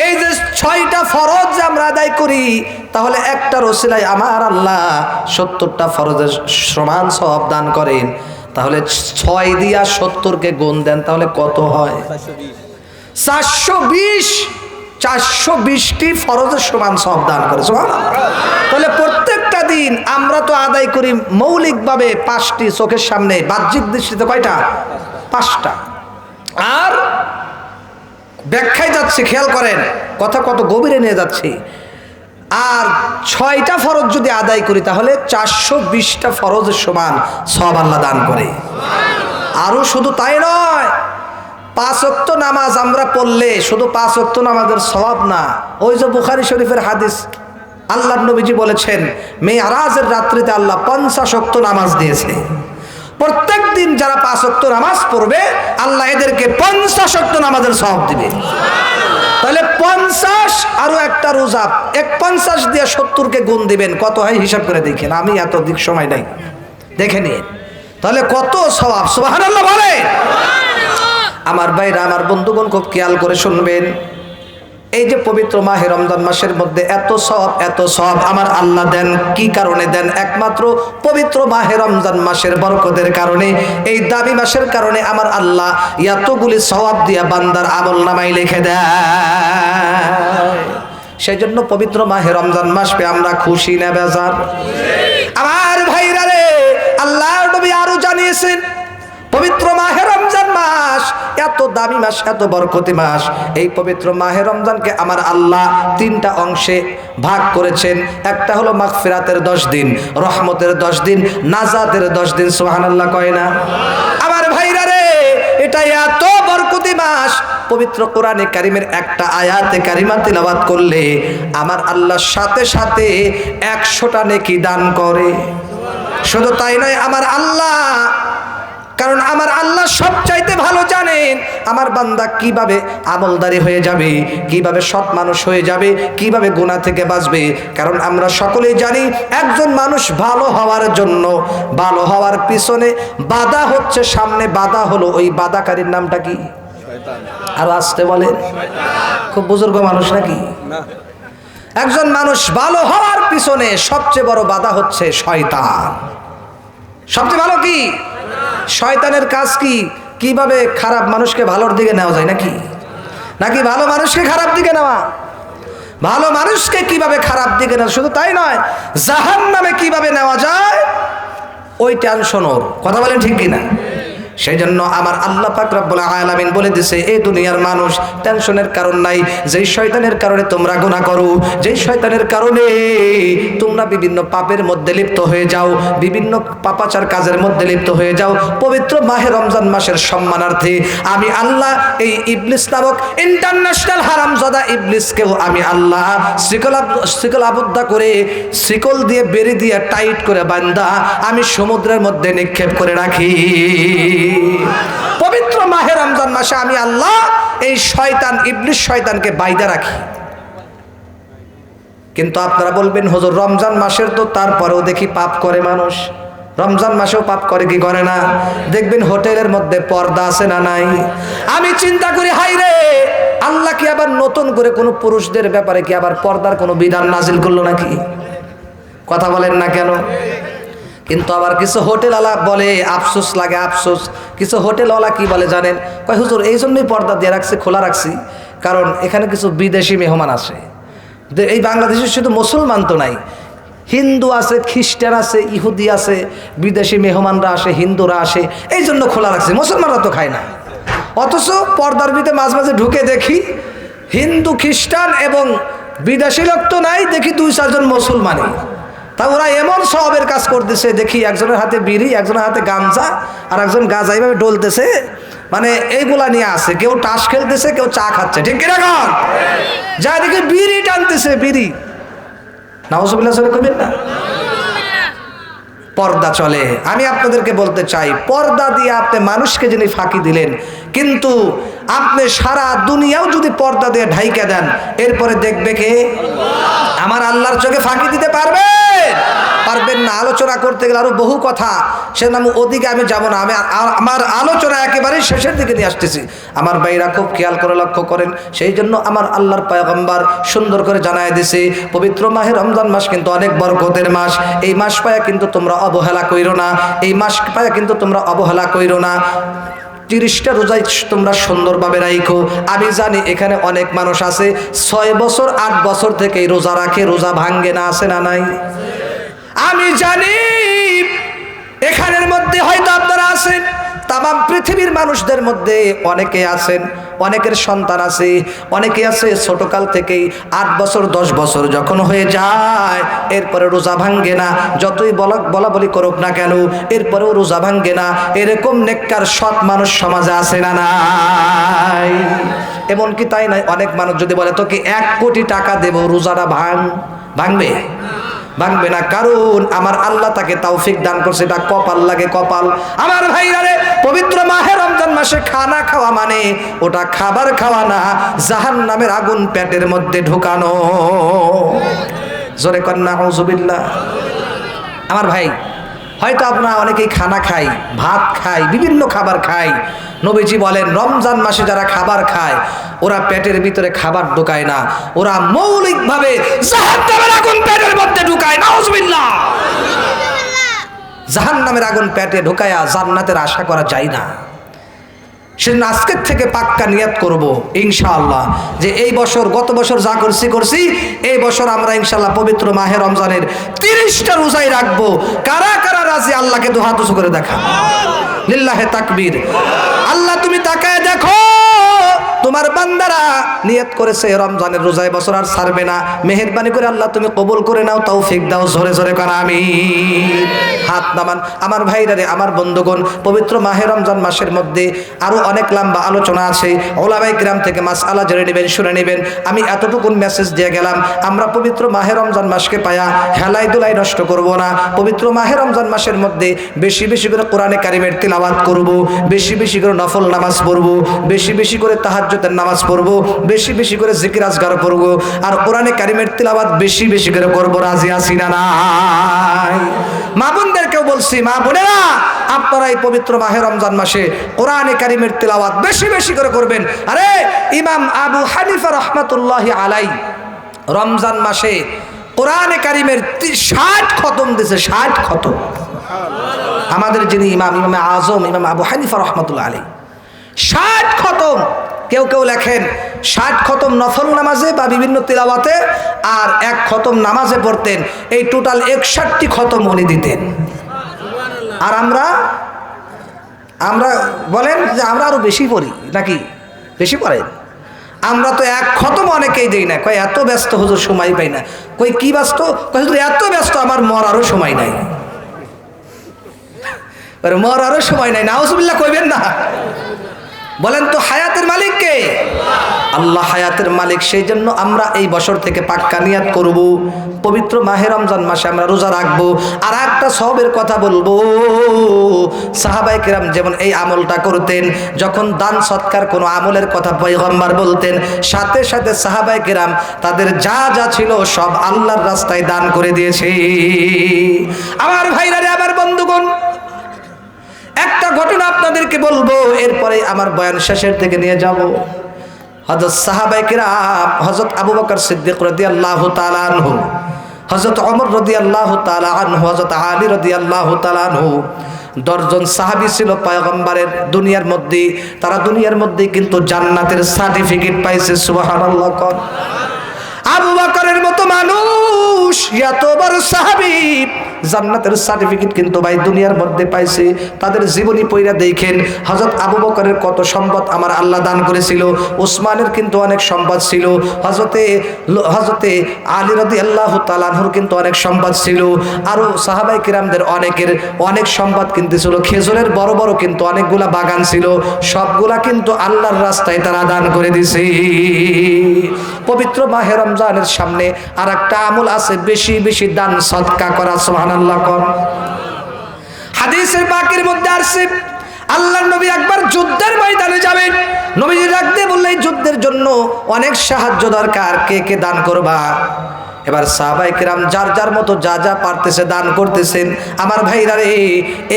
এই যে 6টা ফরজ যে আমরা আদায় করি, তাহলে একটা রসিলায় আমার আল্লাহ 70টা ফরজের সমান সওয়াব দান করেন। তাহলে 6 দিয়া 70কে গুণ দেন, তাহলে কত হয়? 420। 420টি ফরজের সমান সওয়াব দান করে। তাহলে প্রত্যেকটা দিন আমরা তো আদায় করি মৌলিকভাবে 5টি, চোখের সামনে বাহ্যিক দৃষ্টিতে কয়টা? 5টা। আর ব্যাখ্যায় যাচ্ছে, খেয়াল করেন কথা কত গভীরে নিয়ে যাচ্ছে। আর 6টা ফরজ যদি আদায় করি তাহলে 420টা ফরজের সমান সওয়াব আল্লাহ দান করে। আরো শুধু তাই নয়, 5 ওয়াক্ত নামাজ আমরা পড়লে শুধু 5 ওয়াক্ত নামাজের সওয়াব না, ওই যে বুখারী শরীফের হাদিস, আল্লাহর নবীজি বলেছেন মেরাজের রাত্রিতে আল্লাহ 50 ওয়াক্ত নামাজ দিয়েছে। প্রত্যেক দিন যারা 5 ওয়াক্ত নামাজ পড়বে আল্লাহ এদেরকে 50 ওয়াক্ত নামাজের সওয়াব দিবে। তাহলে 50 আরো একটা রোজা, 50 দিয়ে 70কে গুণ দিবেন, কত হয় হিসাব করে দেখেন। আমি এত দিক সময় নাই, দেখে নিন তাহলে কত সওয়াব। সুবহানাল্লাহ বলে আমার ভাইরা, আমার বন্ধুগণ খুব খেয়াল করে শুনবেন। এই যে পবিত্র মাহে রমজান মাসের মধ্যে এত সওয়াব, এত সওয়াব আমার আল্লাহ দেন, কি কারণে দেন? একমাত্র পবিত্র মাহে রমজান মাসের বরকতের কারণে, এই দাবি মাসের কারণে আমার আল্লাহ এতগুলি সওয়াব দিয়া বান্দার আমল নামায় লিখে দেয়। সেই জন্য পবিত্র মাহে রমজান মাস পেয়ে আমরা খুশি না বেজার? আমার ভাইরা রে, আল্লাহর নবী আরো জানিয়েছেন পবিত্র মাহে রমজান মাস এত দামি মাস, এত বরকতি মাস। এই পবিত্র মাহে রমজানকে আমার আল্লাহ 3টা অংশে ভাগ করেছেন। একটা হলো মাগফিরাতের 10 দিন, রহমতের 10 দিন, নাজাতের 10 দিন। সুবহানাল্লাহ কয় না? আমার ভাইরা রে, এটা এত বরকতি মাস, পবিত্র কোরআনে কারিমের একটা আয়াতে কারিমা তিলাওয়াত করলে আমার আল্লাহ সাথে সাথে 100টা নেকি দান করে। শুধু তাই নয়, আমার আল্লাহ, কারণ আমার আল্লাহ সবচাইতে ভালো জানেন আমার বান্দা কিভাবে আমলদারি হয়ে যাবে, কিভাবে সৎ মানুষ হয়ে যাবে, কিভাবে গুনাহ থেকে বাঁচবে। কারণ আমরা সকলেই জানি একজন মানুষ ভালো হওয়ার জন্য, ভালো হওয়ার পিছনে বাধা হচ্ছে, সামনে বাধা হলো, ওই বাধাকারীর নামটা কি? শয়তান। আর আসতে বলেন, খুব বুজুর্গ মানুষ নাকি? না। একজন মানুষ ভালো হওয়ার পিছনে সবচেয়ে বড় বাধা হচ্ছে শয়তান। সবচেয়ে ভালো কি? শয়তানের কাজ কি? কিভাবে খারাপ মানুষকে ভালোর দিকে নেওয়া যায়, নাকি নাকি ভালো মানুষকে খারাপ দিকে নেওয়া? ভালো মানুষকে কিভাবে খারাপ দিকে নেওয়া, শুধু তাই নয়, জাহান্নামে কিভাবে নেওয়া যায় ওই টেনশন ওর। কথা বলেন ঠিক কিনা? সেই জন্য আমার আল্লাহ পাক রব্বুল আলামিন বলে দিছে, এই দুনিয়ার মানুষ টেনশনের কারণ নাই। যেই শয়তানের কারণে তোমরা গুনাহ করো, যেই শয়তানের কারণে তোমরা বিভিন্ন পাপের মধ্যে লিপ্ত হয়ে যাও, বিভিন্ন পাপাচার কাজের মধ্যে লিপ্ত হয়ে যাও, পবিত্র মাহে রমজান মাসের সম্মানার্থে আমি আল্লাহ এই ইবলিস নামক ইন্টারন্যাশনাল হারামজাদা ইবলিসকেও আমি আল্লাহ শিকল আবদ্ধ করে, শিকল দিয়ে বেরি দিয়ে টাইট করে বান্ধা আমি সমুদ্রের মধ্যে নিক্ষেপ করে রাখি। পবিত্র মাহে রমজান মাসে আমি আল্লাহ এই শয়তান ইবলিস শয়তানকে বাইদা রাখি। কিন্তু আপনারা বলবেন হুজুর রমজান মাসের তো তারপরেও দেখি পাপ করে মানুষ, রমজান মাসেও পাপ করে কি করে না? দেখবেন হোটেলের মধ্যে পর্দা আছে না নাই? আমি চিন্তা করি হাই রে, আল্লাহ কি আবার নতুন করে কোনো পুরুষদের ব্যাপারে কি আবার পর্দার কোনো বিধান নাজিল করলো নাকি? কথা বলেন না কেন? কিন্তু আবার কিছু হোটেলওয়ালা বলে, আফসোস লাগে আফসোস, কিছু হোটেলওয়ালা কি বলে জানেন? কয় হুজুর এই জন্যই পর্দা দিয়ে রাখছি, খোলা রাখছি, কারণ এখানে কিছু বিদেশি মেহমান আসে। এই বাংলাদেশে শুধু মুসলমান তো নাই, হিন্দু আছে, খ্রিস্টান আছে, ইহুদি আছে, বিদেশি মেহমানরা আসে, হিন্দুরা আসে, এই জন্য খোলা রাখছে। মুসলমানরা তো খায় না, অথচ পর্দার ভিতরে মাঝে মাঝে ঢুকে দেখি হিন্দু, খ্রিস্টান এবং বিদেশি লোক তো নাই, দেখি 2-4 জন মুসলমানই। তা ওরা এমন সওয়াবের কাজ করতেছে, দেখি একজনের হাতে বিড়ি, একজনের হাতে গামছা, আর একজন গাঁজা এইভাবে ডলতেছে, মানে এইগুলা নিয়ে আসে, কেউ টাস খেলতেছে, কেউ চা খাচ্ছে, ঠিক কিনা কন? যা দেখি বিড়ি টানতেছে, বিড়ি। নাউজুবিল্লাহ কইবেন না? পর্দা চলে। আমি আপনাদেরকে বলতে চাই, পর্দা দিয়ে আপনি মানুষকে যিনি ফাঁকি দিলেন, কিন্তু আপনি সারা দুনিয়াও যদি পর্দা দিয়ে ঢাইকা দেন, এরপরে দেখবে কে? আমার আল্লাহর চোখে ফাঁকি দিতে পারবেন না। আলোচনা করতে গেলে আরো বহু কথা, সে নাম ওদিকে আমি যাব না। আমি আমার আলোচনা একেবারে শেষের দিকে নিয়ে আসতেছি। আমার ভাইরা খুব খেয়াল করে লক্ষ্য করেন। সেই জন্য আমার আল্লাহর পয়গম্বর সুন্দর করে জানায় দিছে, পবিত্র মাহে রমজান মাস কিন্তু অনেক বরকতের মাস। এই মাস পায়া কিন্তু তোমরা অবহেলা কইরো না, এই মাস পায়া কিন্তু তোমরা অবহেলা কইরো না। 30টা রোজাই তোমরা সুন্দরভাবে রাখো। আমি জানি এখানে অনেক মানুষ আছে 6 বছর 8 বছর থেকে রোজা রাখে, রোজা ভাঙ্গে না, আছে না নাই? আমি জানি এখানের মধ্যে হয়তো আপনারা আছেন, তামাম পৃথিবীর মানুষদের মধ্যে অনেকে আছেন, অনেকের সন্তান আছে, অনেকে আছে ছোটকাল থেকেই 8 বছর 10 বছর যখন হয়ে যায় এরপরে রোজা ভাঙ্গে না, যতই বলা বলি করুক না কেন এরপরেও রোজা ভাঙ্গে না। এরকম নেককার সৎ মানুষ সমাজে আছে না নাই? এমনকি তাই নাই, অনেক মানুষ যদি বলে তোকে 1 কোটি টাকা দেব, রোজাটা ভাঙবে না, কারণ আমার আল্লাহ তাকে তৌফিক দান করছে। এটা কপাল লাগে, কপাল। আমার ভাইরা রে, পবিত্র মাহে রমজান মাসে খানা খাওয়া মানে ওটা খাবার খাওয়া না, জাহান্নামের আগুন পেটের মধ্যে ঢুকানো। জোরে কন্যা নাউজুবিল্লাহ। আমার ভাই, হয়তো আপনারা অনেকেই খানা খাই, ভাত খাই, বিভিন্ন খাবার খাই। নবীজি বলেন রমজান মাসে যারা খাবার খায় ওরা পেটের ভিতরে খাবার ঢুকায় না, ওরা মৌলিকভাবে জাহান্নামের আগুন পেটের মধ্যে ঢুকায়। নাউজুবিল্লাহ। জাহান্নামের আগুন পেটে ঢুকায়া জান্নাতের আশা করা যায় না। সেদিন আজকের থেকে পাক্কা নিয়ত করব ইনশাআল্লাহ যে এই বছর, গত বছর যা করছি এই বছর আমরা ইনশাআল্লাহ পবিত্র মাহে রমজানের 30টা রোজাই রাখবো। কারা কারা রাজি আল্লাহকে দুহাত উঁচু করে দেখা। লিল্লাহে তাকবীর। আল্লাহ তুমি তাকায় দেখো, তোমার বান্দারা নিয়ত করেছে রমজানের রোজায় বছর আর ছাড়বে না। মেহেরবানি করে আল্লাহ তুমি কবুল করে নাও, তৌফিক দাও। জোরে জোরে কর আমিন। হাত নামান। আমার ভাইরা রে, আমার বন্ধুগণ, পবিত্র মাহে রমজান মাসের মধ্যে আরো অনেক লম্বা আলোচনা আছে। ওলামায়ে কিরাম থেকে মাসআলা জেনে নেবেন, শুনে নেবেন। আমি এতটুকুন মেসেজ দিয়ে গেলাম, আমরা পবিত্র মাহে রমজান মাসকে পায়া হেলাই দুলাই নষ্ট করব না। পবিত্র মাহে রমজান মাসের মধ্যে বেশি বেশি করে কোরআনে কারিমের তিলাওয়াত করব, বেশি বেশি করে নফল নামাজ পড়ব, বেশি বেশি করে তাহাজ্জুদের নামাজ পড়ব, বেশি বেশি করে জিকির আজকার করব, আর কোরআনে কারিমের তিলাওয়াত বেশি বেশি করে করব। রাজি আছি না নাই? মা বোনদেরকেও বলছি, মা বোনেরা আপনারা এই পবিত্র মাহে রমজান মাসে কোরআনে কারিমের তিলাওয়াত বেশি বেশি করে করবেন। আরে ইমাম আবু হানিফা রাহমাতুল্লাহি আলাইহি রমজান মাসে কোরআনে কারিমের 60 খতম দিয়েছে, 60 খতম। আমাদের যিনি ইমাম আজম ইমাম আবু হানিফা রাহমাতুল্লাহি আলাইহি 60 খতম। কেউ কেউ লেখেন 60 খতম নফল নামাজে বা বিভিন্ন তিলাওয়াতে, আর 1 খতম নামাজে পড়তেন। এই টোটাল 61টি খতম উনি দিতেন। আর আমরা বলেন যে আমরা আরো বেশি পড়ি নাকি? বেশি পড়েন? আমরা তো 1 খতম অনেকেই দেই না। কয় এত ব্যস্ত হুজুর, সময় পাই না। কই কি ব্যস্ত? কয় হুজুর এত ব্যস্ত আমার মরারও সময় নাই। মরারও সময় নাই। নাউজুবিল্লাহ কইবেন না। বলেন তো হায়াতের মালিক কে? আল্লাহ হায়াতের মালিক। সেই জন্য আমরা এই বছর থেকে পাক্কা নিয়াত করব, পবিত্র মাহে রমজান মাসে আমরা রোজা রাখবো। আর একটা সওয়াবের কথা বলবো, সাহাবায়ে কেরাম যেমন এই আমলটা করতেন, যখন দান সৎকার কোনো আমলের কথা পয়গম্বর বলতেন, সাথে সাথে সাহাবায়ে কেরাম তাদের যা যা ছিল সব আল্লাহর রাস্তায় দান করে দিয়েছে। আমার ভাইরা রে, আমার বন্ধুগণ, একটা ঘটনা আপনাদেরকে বলবো, এরপরে আমার বয়ান শেষের দিকে নিয়ে যাব। হযরত সাহাবায়ে কেরাম, হযরত আবু বকর সিদ্দিক রাদিয়াল্লাহু তাআলা আনহু, হযরত ওমর রাদিয়াল্লাহু তাআলা আনহু, হযরত আলী রাদিয়াল্লাহু তাআলা আনহু, 10 জন সাহাবী ছিল পয়গম্বরের দুনিয়ার মধ্যে। তারা দুনিয়ার মধ্যে কিন্তু জান্নাতের সার্টিফিকেট পাইছে। সুবহানাল্লাহ। আবু বকরের মতো মানুষ, এত বড় সাহাবী, জান্নাতের সার্টিফিকেট কিন্তু ভাই দুনিয়ার মধ্যে পাইছে। তাদের জীবনী পড়া দেখেন, হযরত আবু বকরের কত সম্পদ আমার আল্লাহ দান করেছিল। উসমানের কিন্তু অনেক সম্পদ ছিল। হযরতে আলী রাদিয়াল্লাহু তাআলা আনহুর কিন্তু অনেক সম্পদ ছিল। আরো সাহাবায়ে কিরামদের অনেকের অনেক সম্পদ কিন্তু ছিল। খেজুরের বড় বড় কিন্তু অনেকগুলা বাগান ছিল। সবগুলা কিন্তু আল্লাহর রাস্তায় তারা দান করে দিয়েছে। পবিত্র মাহে রমজানের সামনে আর একটা আমল আছে, বেশি বেশি দান সদকা করা। সুবহানাল্লাহ। হাদিসের বাকির মধ্যে আসছে, আল্লাহর নবী একবার যুদ্ধের ময়দানে যাবেন। নবীজি ডাকতে বললেন, যুদ্ধের জন্য অনেক সাহায্য দরকার, কে কে দান করবা? এবার সাহাবায়ে কেরাম যার যার মতো যা যা পারতেছে দান করতেছেন। আমার ভাইরা রে,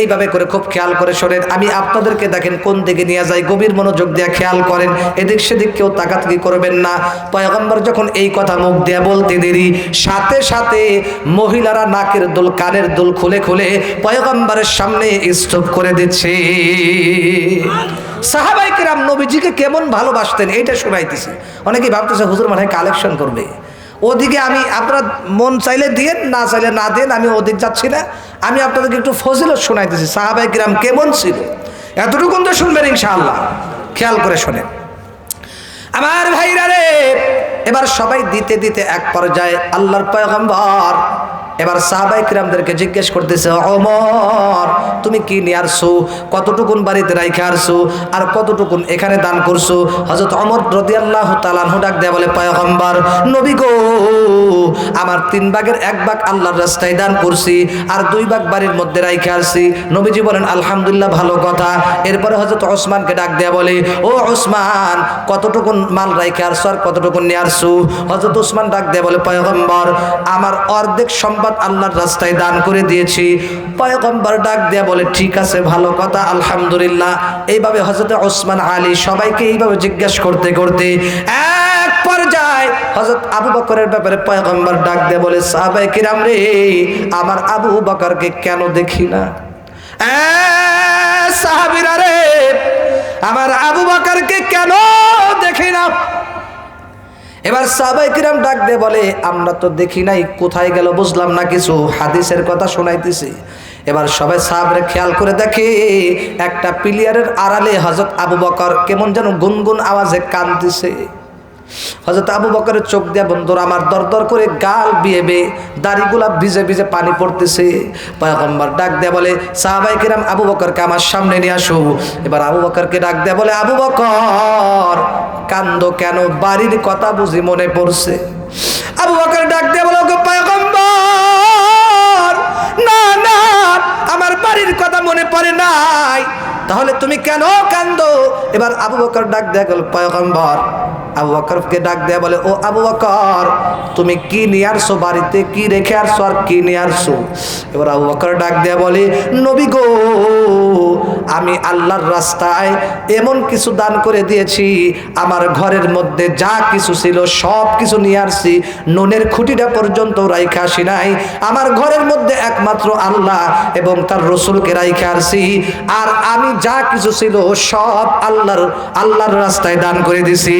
এইভাবে করে খুব খেয়াল করে শোনেন। আমি আপনাদেরকে দেখেন কোন দিকে নিয়ে যাই, গভীর মনোযোগ দিয়ে খেয়াল করেন। এদিক সেদিক কেউ তাকাতাকি করবেন না। পয়গম্বর যখন এই কথা মুখ দিয়ে বলতে দেরি, সাথে সাথে মহিলারা নাকের দুল কানের দুল খুলে খুলে পয়গম্বরের সামনে স্তূপ করে দিচ্ছে। সাহাবায়ে কেরাম নবীজিকে কেমন ভালোবাসতেন এইটা শোনাইতেছে। অনেকেই ভাবতেছে হুজুর মানে কালেকশন করবে। ওদিকে আমি, আপনারা মন চাইলে দিয়েন, না চাইলে না দেন, আমি ওদিক যাচ্ছি না। আমি আপনাদেরকে একটু ফজিলত শোনাইতেছি, সাহাবায়ে কিরাম কেমন ছিল। এতটুকু তো শুনবেন ইনশাআল্লাহ, খেয়াল করে শোনেন। আমার ভাইরা রে, এবার সবাই দিতে দিতে এক পর্যায়ে আল্লাহর পয়গম্বর এবার সাহাবায়ে কিরামদেরকে জিজ্ঞেস করতেছে, ওমর তুমি কি নিয়ে আসছো? কতটুকুন বাড়িতে রাইখে আসছো আর কতটুকুন এখানে দান করছো? হযরত ওমর রাদিয়াল্লাহু তাআলা আনহু ডাক দেয়া বলে, পয়গম্বর নবী গো, আমার 3 ভাগের 1 ভাগ আল্লাহর রাস্তায় দান করছি আর 2 ভাগ বাড়ির মধ্যে রাইখে আসছি। নবীজি বলেন, আলহামদুলিল্লাহ, ভালো কথা। এরপরে হযরত ওসমানকে ডাক দেয়া বলে, ও ওসমান কতটুকুন মাল রাইখে আসছো আর কতটুকুন নিয়ে আসছো? হযরত ওসমান ডাক দেয়া বলে, পয়গম্বর আমার অর্ধেক সম্পদ আল্লাহর রাস্তায় দান করে দিয়েছি। পয়গম্বর ডাক দেয়া বলে, ঠিক আছে, ভালো কথা, আলহামদুলিল্লাহ। এইভাবে হযরত ওসমান, আলী সবাইকে এইভাবে জিজ্ঞেস করতে করতে এক পর্যায়ে হযরত আবু বকরের ব্যাপারে পয়গম্বর ডাক দেয়া বলে, সাহাবায়ে কিরাম রে, আমার আবু বকরকে কেন দেখি না? সাহাবীরা রে, আমার আবু বকরকে কেন দেখি না? এবার সাহাবায়ে কিরাম ডাক দিয়ে বলে, আমরা তো দেখি নাই, কোথায় গেল বুঝলাম না কিছু, হাদিসের কথা শোনাইতেছি। এবার সবাই সাহাবীরা খেয়াল করে দেখে, একটা পিলিয়ারের আড়ালে হযরত আবু বকর কেমন যেন গুনগুন আওয়াজে কাঁদতেছে। হযরত আবু বকরের চোখ দিয়ে বন্ধুরা আমার দরদর করে গাল বিয়ে দাড়িগুলা ভিজে ভিজে পানি পড়তেছে। পয়গম্বর ডাক দেয়া বলে, সাহাবায়ে কিরাম আবু বকরকে আমার সামনে নিয়ে আসো। এবার আবু বকরকে ডাক দেয়া বলে, আবু বকর কান্দো কেন? বাড়ির কথা বুঝি মনে পড়ছে? আবু বকর ডাক দেয়া বলে, ওগো পয়গম্বর, না না, আমার বাড়ির কথা মনে পড়ে নাই। তাহলে তুমি কেন কান্দো? এবার আবু বকর ডাক দেয়া গেল, পয়গম্বর। আবু বকরকে ডাক দেয়া বলে, ও আবু বকর তুমি কি নিয়ে আসছো বাড়িতে? কি রেখে আসছো আর কি নিয়ে আসছো? এবার আবু বকর ডাক দেয়া বলে, নবী গো, আমি আল্লাহর রাস্তায় এমন কিছু দান করে দিয়েছি, আমার ঘরের মধ্যে যা কিছু ছিল সব কিছু নিয়ে আসছি, নুনের খুঁটিটা পর্যন্ত রাইখা আসি নাই। আমার ঘরের মধ্যে একমাত্র আল্লাহ এবং তার রসুলকে রাইখা আসছি, আর আমি যা কিছু ছিল সব আল্লাহর রাস্তায় দান করে দিছি।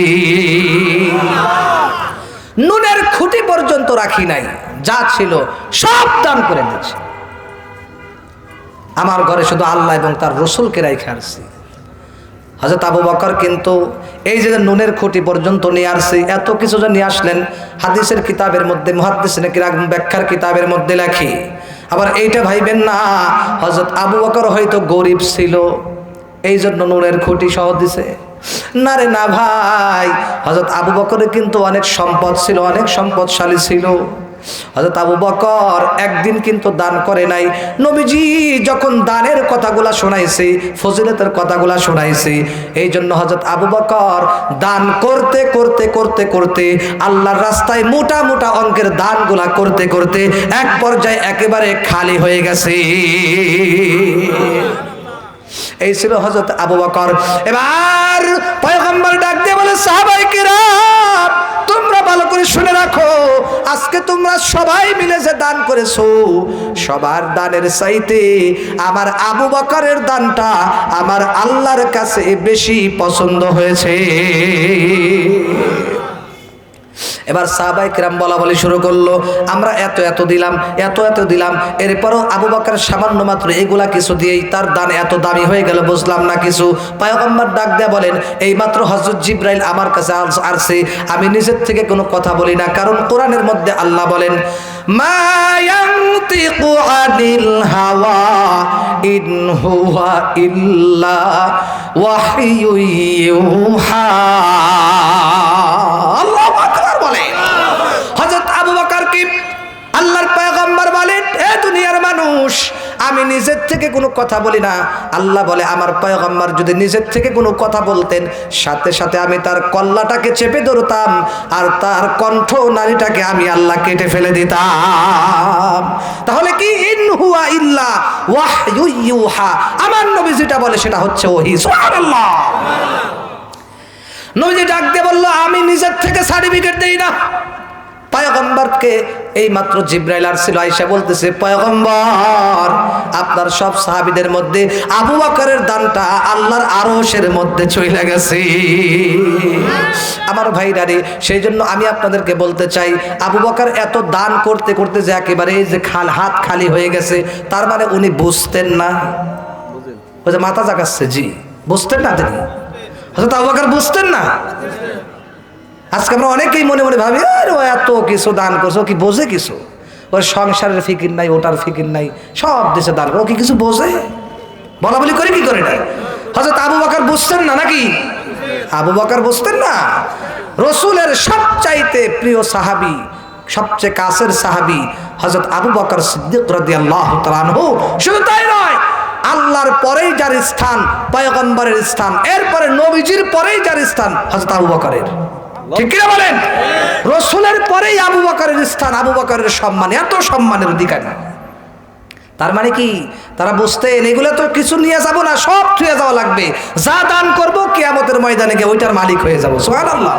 নুনের খুঁটি পর্যন্ত রাখি নাই, যা ছিল সব দান করে দিয়েছি। আমার ঘরে শুধু আল্লাহ এবং তার রসুলকে রাইখা আসছি। হযরত আবু বকর কিন্তু এই যে নুনের খুঁটি পর্যন্ত নিয়ে আসছে, এত কিছু যে নিয়ে আসলেন, হাদিসের কিতাবের মধ্যে, মুহাদ্দিসিনে কিরাম ব্যাখ্যার কিতাবের মধ্যে লেখে। আবার এইটা ভাইবেন না হযরত আবু বকর হয়তো গরিব ছিল এই জন্য নুনের খুঁটি সহ দিছে, না রে না ভাই, হযরত আবু বকরের কিন্তু অনেক সম্পদ ছিল, অনেক সম্পদশালী ছিল। হযরত আবু বকর একদিন কিন্তু দান করে নাই। নবীজি যখন দানের কথাগুলা শোনাইছে, ফজিলতের কথাগুলা শোনাইছে, এই জন্য হযরত আবু বকর দান করতে করতে করতে করতে আল্লাহর রাস্তায় মোটা মোটা অঙ্কের দানগুলা করতে করতে এক পর্যায়ে একেবারে খালি হয়ে গেছে। এই ছিল হযরত আবু বকর। এবার পয়গম্বর ডাক দিয়ে বলে, সাহাবায়ে কিরাম তোমরা ভালো করে শুনে রাখো, আজকে তোমরা সবাই মিলে যে দান করেছো, সবার দানের চাইতে আমার আবু বকরের দানটা আমার আল্লাহর কাছে বেশি পছন্দ হয়েছে। এবার সাহাবায়ে কিরাম বলা বলি শুরু করলো, আমরা এত এত দিলাম, এত এত দিলাম, এরপরও আবু বকর সামান্য মাত্র এগুলা কিছু দিয়েই তার দান এত দামি হয়ে গেল, বুঝলাম না কিছু। পয়গম্বর ডাক দেয়া বলেন, এই মাত্র হযরত জিবরাইল আমার কাছে আসছে, আমি নিজের থেকে কোনো কথা বলি না, কারণ কোরআনের মধ্যে আল্লাহ বলেন, মা ইয়ানতিকু আনিল হাওয়া ইন হুয়া ইল্লা ওয়াহয়ু ইউহা। আল্লাহু আকবার বলে। হযরত আবু বকর কি আল্লাহর পয়গম্বর বলেন, এ দুনিয়ার মানুষ, আমি নিজের থেকে কোনো কথা বলি না। আল্লাহ বলে, আমার পয়গম্বর যদি নিজের থেকে কোনো কথা বলতেন, সাথে সাথে আমি তার কল্লাটাকে চেপে ধরতাম আর তার কণ্ঠ নালীটাকে আমি আল্লাহ কেটে ফেলে দিতাম। তাহলে কি ইন হুয়া ইল্লা ওয়াহয়ু ইউহা, আমার নবী যেটা বলে সেটা হচ্ছে ওহী। সুবহানাল্লাহ। নবীজি ডাক দিয়ে বলল, আমি নিজের থেকে সার্টিফিকেট দেই না। পয়গম্বরকে এই মাত্র জিবরাইল আসছিল, আয়েশা বলতেছে, পয়গম্বর আপনার সব সাহাবীদের মধ্যে আবু বকরের দানটা আল্লাহর আরশের মধ্যে চলে গেছে। আমার ভাইরা রে, সেই জন্য আমি আপনাদেরকে বলতে চাই, আবু বকর এত দান করতে করতে যে একেবারে এই যে হাত খালি হয়ে গেছে, তার মানে উনি বুঝতেন না। ওই যে মাথা জাগাচ্ছে, জি বুঝতেন না তিনি, হযরত আবু বকর বুঝতেন না। আজকে আমরা অনেকেই মনে মনে ভাবি, আরে ও এত কিছু দান করছো, কি বোঝে কিছু? ওর সংসারের ফিকির নাই, ওটার ফিকির নাই, সব দেশে দান করে, ও কি কিছু বোঝে? বলা বলি করে কি করে না? হযরত আবু বকর বুঝতেন না নাকি? আবু বকর বুঝতেন না? রসুলের সবচাইতে প্রিয় সাহাবী, সবচেয়ে কাছের সাহাবী হযরত আবু বকর সিদ্দিক রাদিয়াল্লাহু তাআলা আনহু। শুধু তাই নয়, আল্লাহর পরেই যার স্থান পয়গম্বরের স্থান, এরপরে নবীজির পরেই যার স্থান হযরত আবু বকরের। ঠিক কিনা বলেন? রসুলের পরেই আবু বকরের স্থান, আবু বকরের সম্মান, এত সম্মানের অধিকারী। তার মানে কি তারা বুঝতেন এগুলো তো কিছু নিয়ে যাব না, সব ছুঁয়ে যাওয়া লাগবে, যা দান করব কিয়ামতের ময়দানে গিয়ে ওইটার মালিক হয়ে যাব। সুবহানাল্লাহ।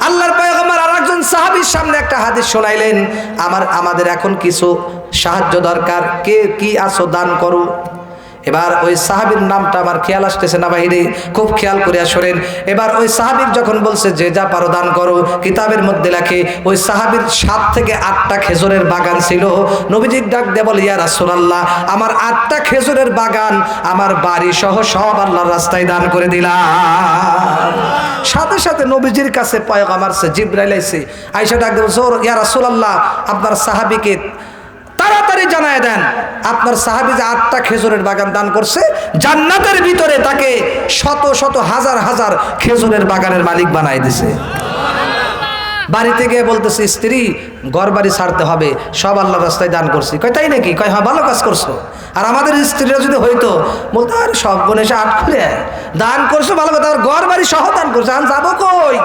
আল্লাহর পয়গম্বর আরেকজন সাহাবীর সামনে একটা হাদিস শোনাইলেন, আমাদের এখন কিছু সাহায্য দরকার, কে কি আসো দান করো। এবার ওই সাহাবীর নামটা আমার খেয়াল আসতেছে না বাইরে, খুব খেয়াল করে শোনেন। এবার ওই সাহাবীর যখন বলছে যে যা পারো দান করো, কিতাবের মধ্যে লেখে ওই সাহাবীর 7 থেকে 8টা খেজুরের বাগান ছিল। নবীজির ডাক দিয়ে বলে, ইয়া রাসূলুল্লাহ, আমার 8টা খেজুরের বাগান আমার বাড়ি সহ সব আল্লাহর রাস্তায় দান করে দিলাম। সাথে সাথে নবীজির কাছে পয়গম্বর জিবরাইল আইছে, আয়েশা ডাক দিয়ে বলছে, ইয়া রাসূলুল্লাহ, আপনার সাহাবীকে তাড়াতাড়ি জানায় দেন, আপনার সাহাবী যে 8টা খেজুরের বাগান দান করছে, জান্নাতের ভিতরে তাকে শত শত হাজার হাজার খেজুরের বাগানের মালিক বানাই দিছে। বাড়িতে গিয়ে বলতেছে, স্ত্রী ঘর বাড়ি ছাড়তে হবে, সব আল্লাহর রাস্তায় দান করছি। কয় তাই নাকি? কয় হ্যাঁ, ভালো কাজ করছো। আর আমাদের স্ত্রীরা যদি হইতো, বলতো আর সব বোন এসে আট খুলে দান করছো, ভালো কথা, আর ঘর বাড়ি সহ দান করছে, আমি যাবো কই?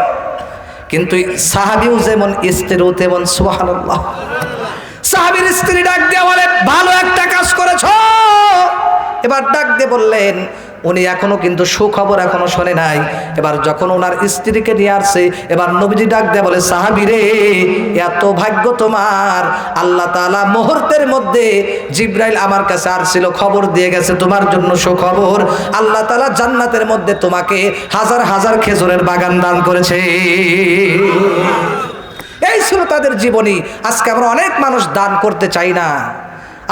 কিন্তু সাহাবীও যেমন, স্ত্রীও তেমন। সুবহানাল্লাহ। সাহাবীর স্ত্রী ডাক দিয়ে বলে, ভালো একটা কাজ করেছো। এবার ডাক দিয়ে বললেন, উনি এখনো কিন্তু সুখবর এখনো শোনে নাই। এবার যখন ওনার স্ত্রীকে নিয়ে আসছে, এবার নবীজি ডাক দিয়ে বলে, সাহাবী রে, এত ভাগ্য তোমার, আল্লাহ তাআলা মুহূর্তের মধ্যে জিবরাইল আমার কাছে আসছিল, খবর দিয়ে গেছে তোমার জন্য সুখবর, আল্লাহ তাআলা জান্নাতের মধ্যে তোমাকে হাজার হাজার খেজুরের বাগান দান করেছে। এই ছিল তাদের জীবনী। আজকে আমরা অনেক মানুষ দান করতে চাই না।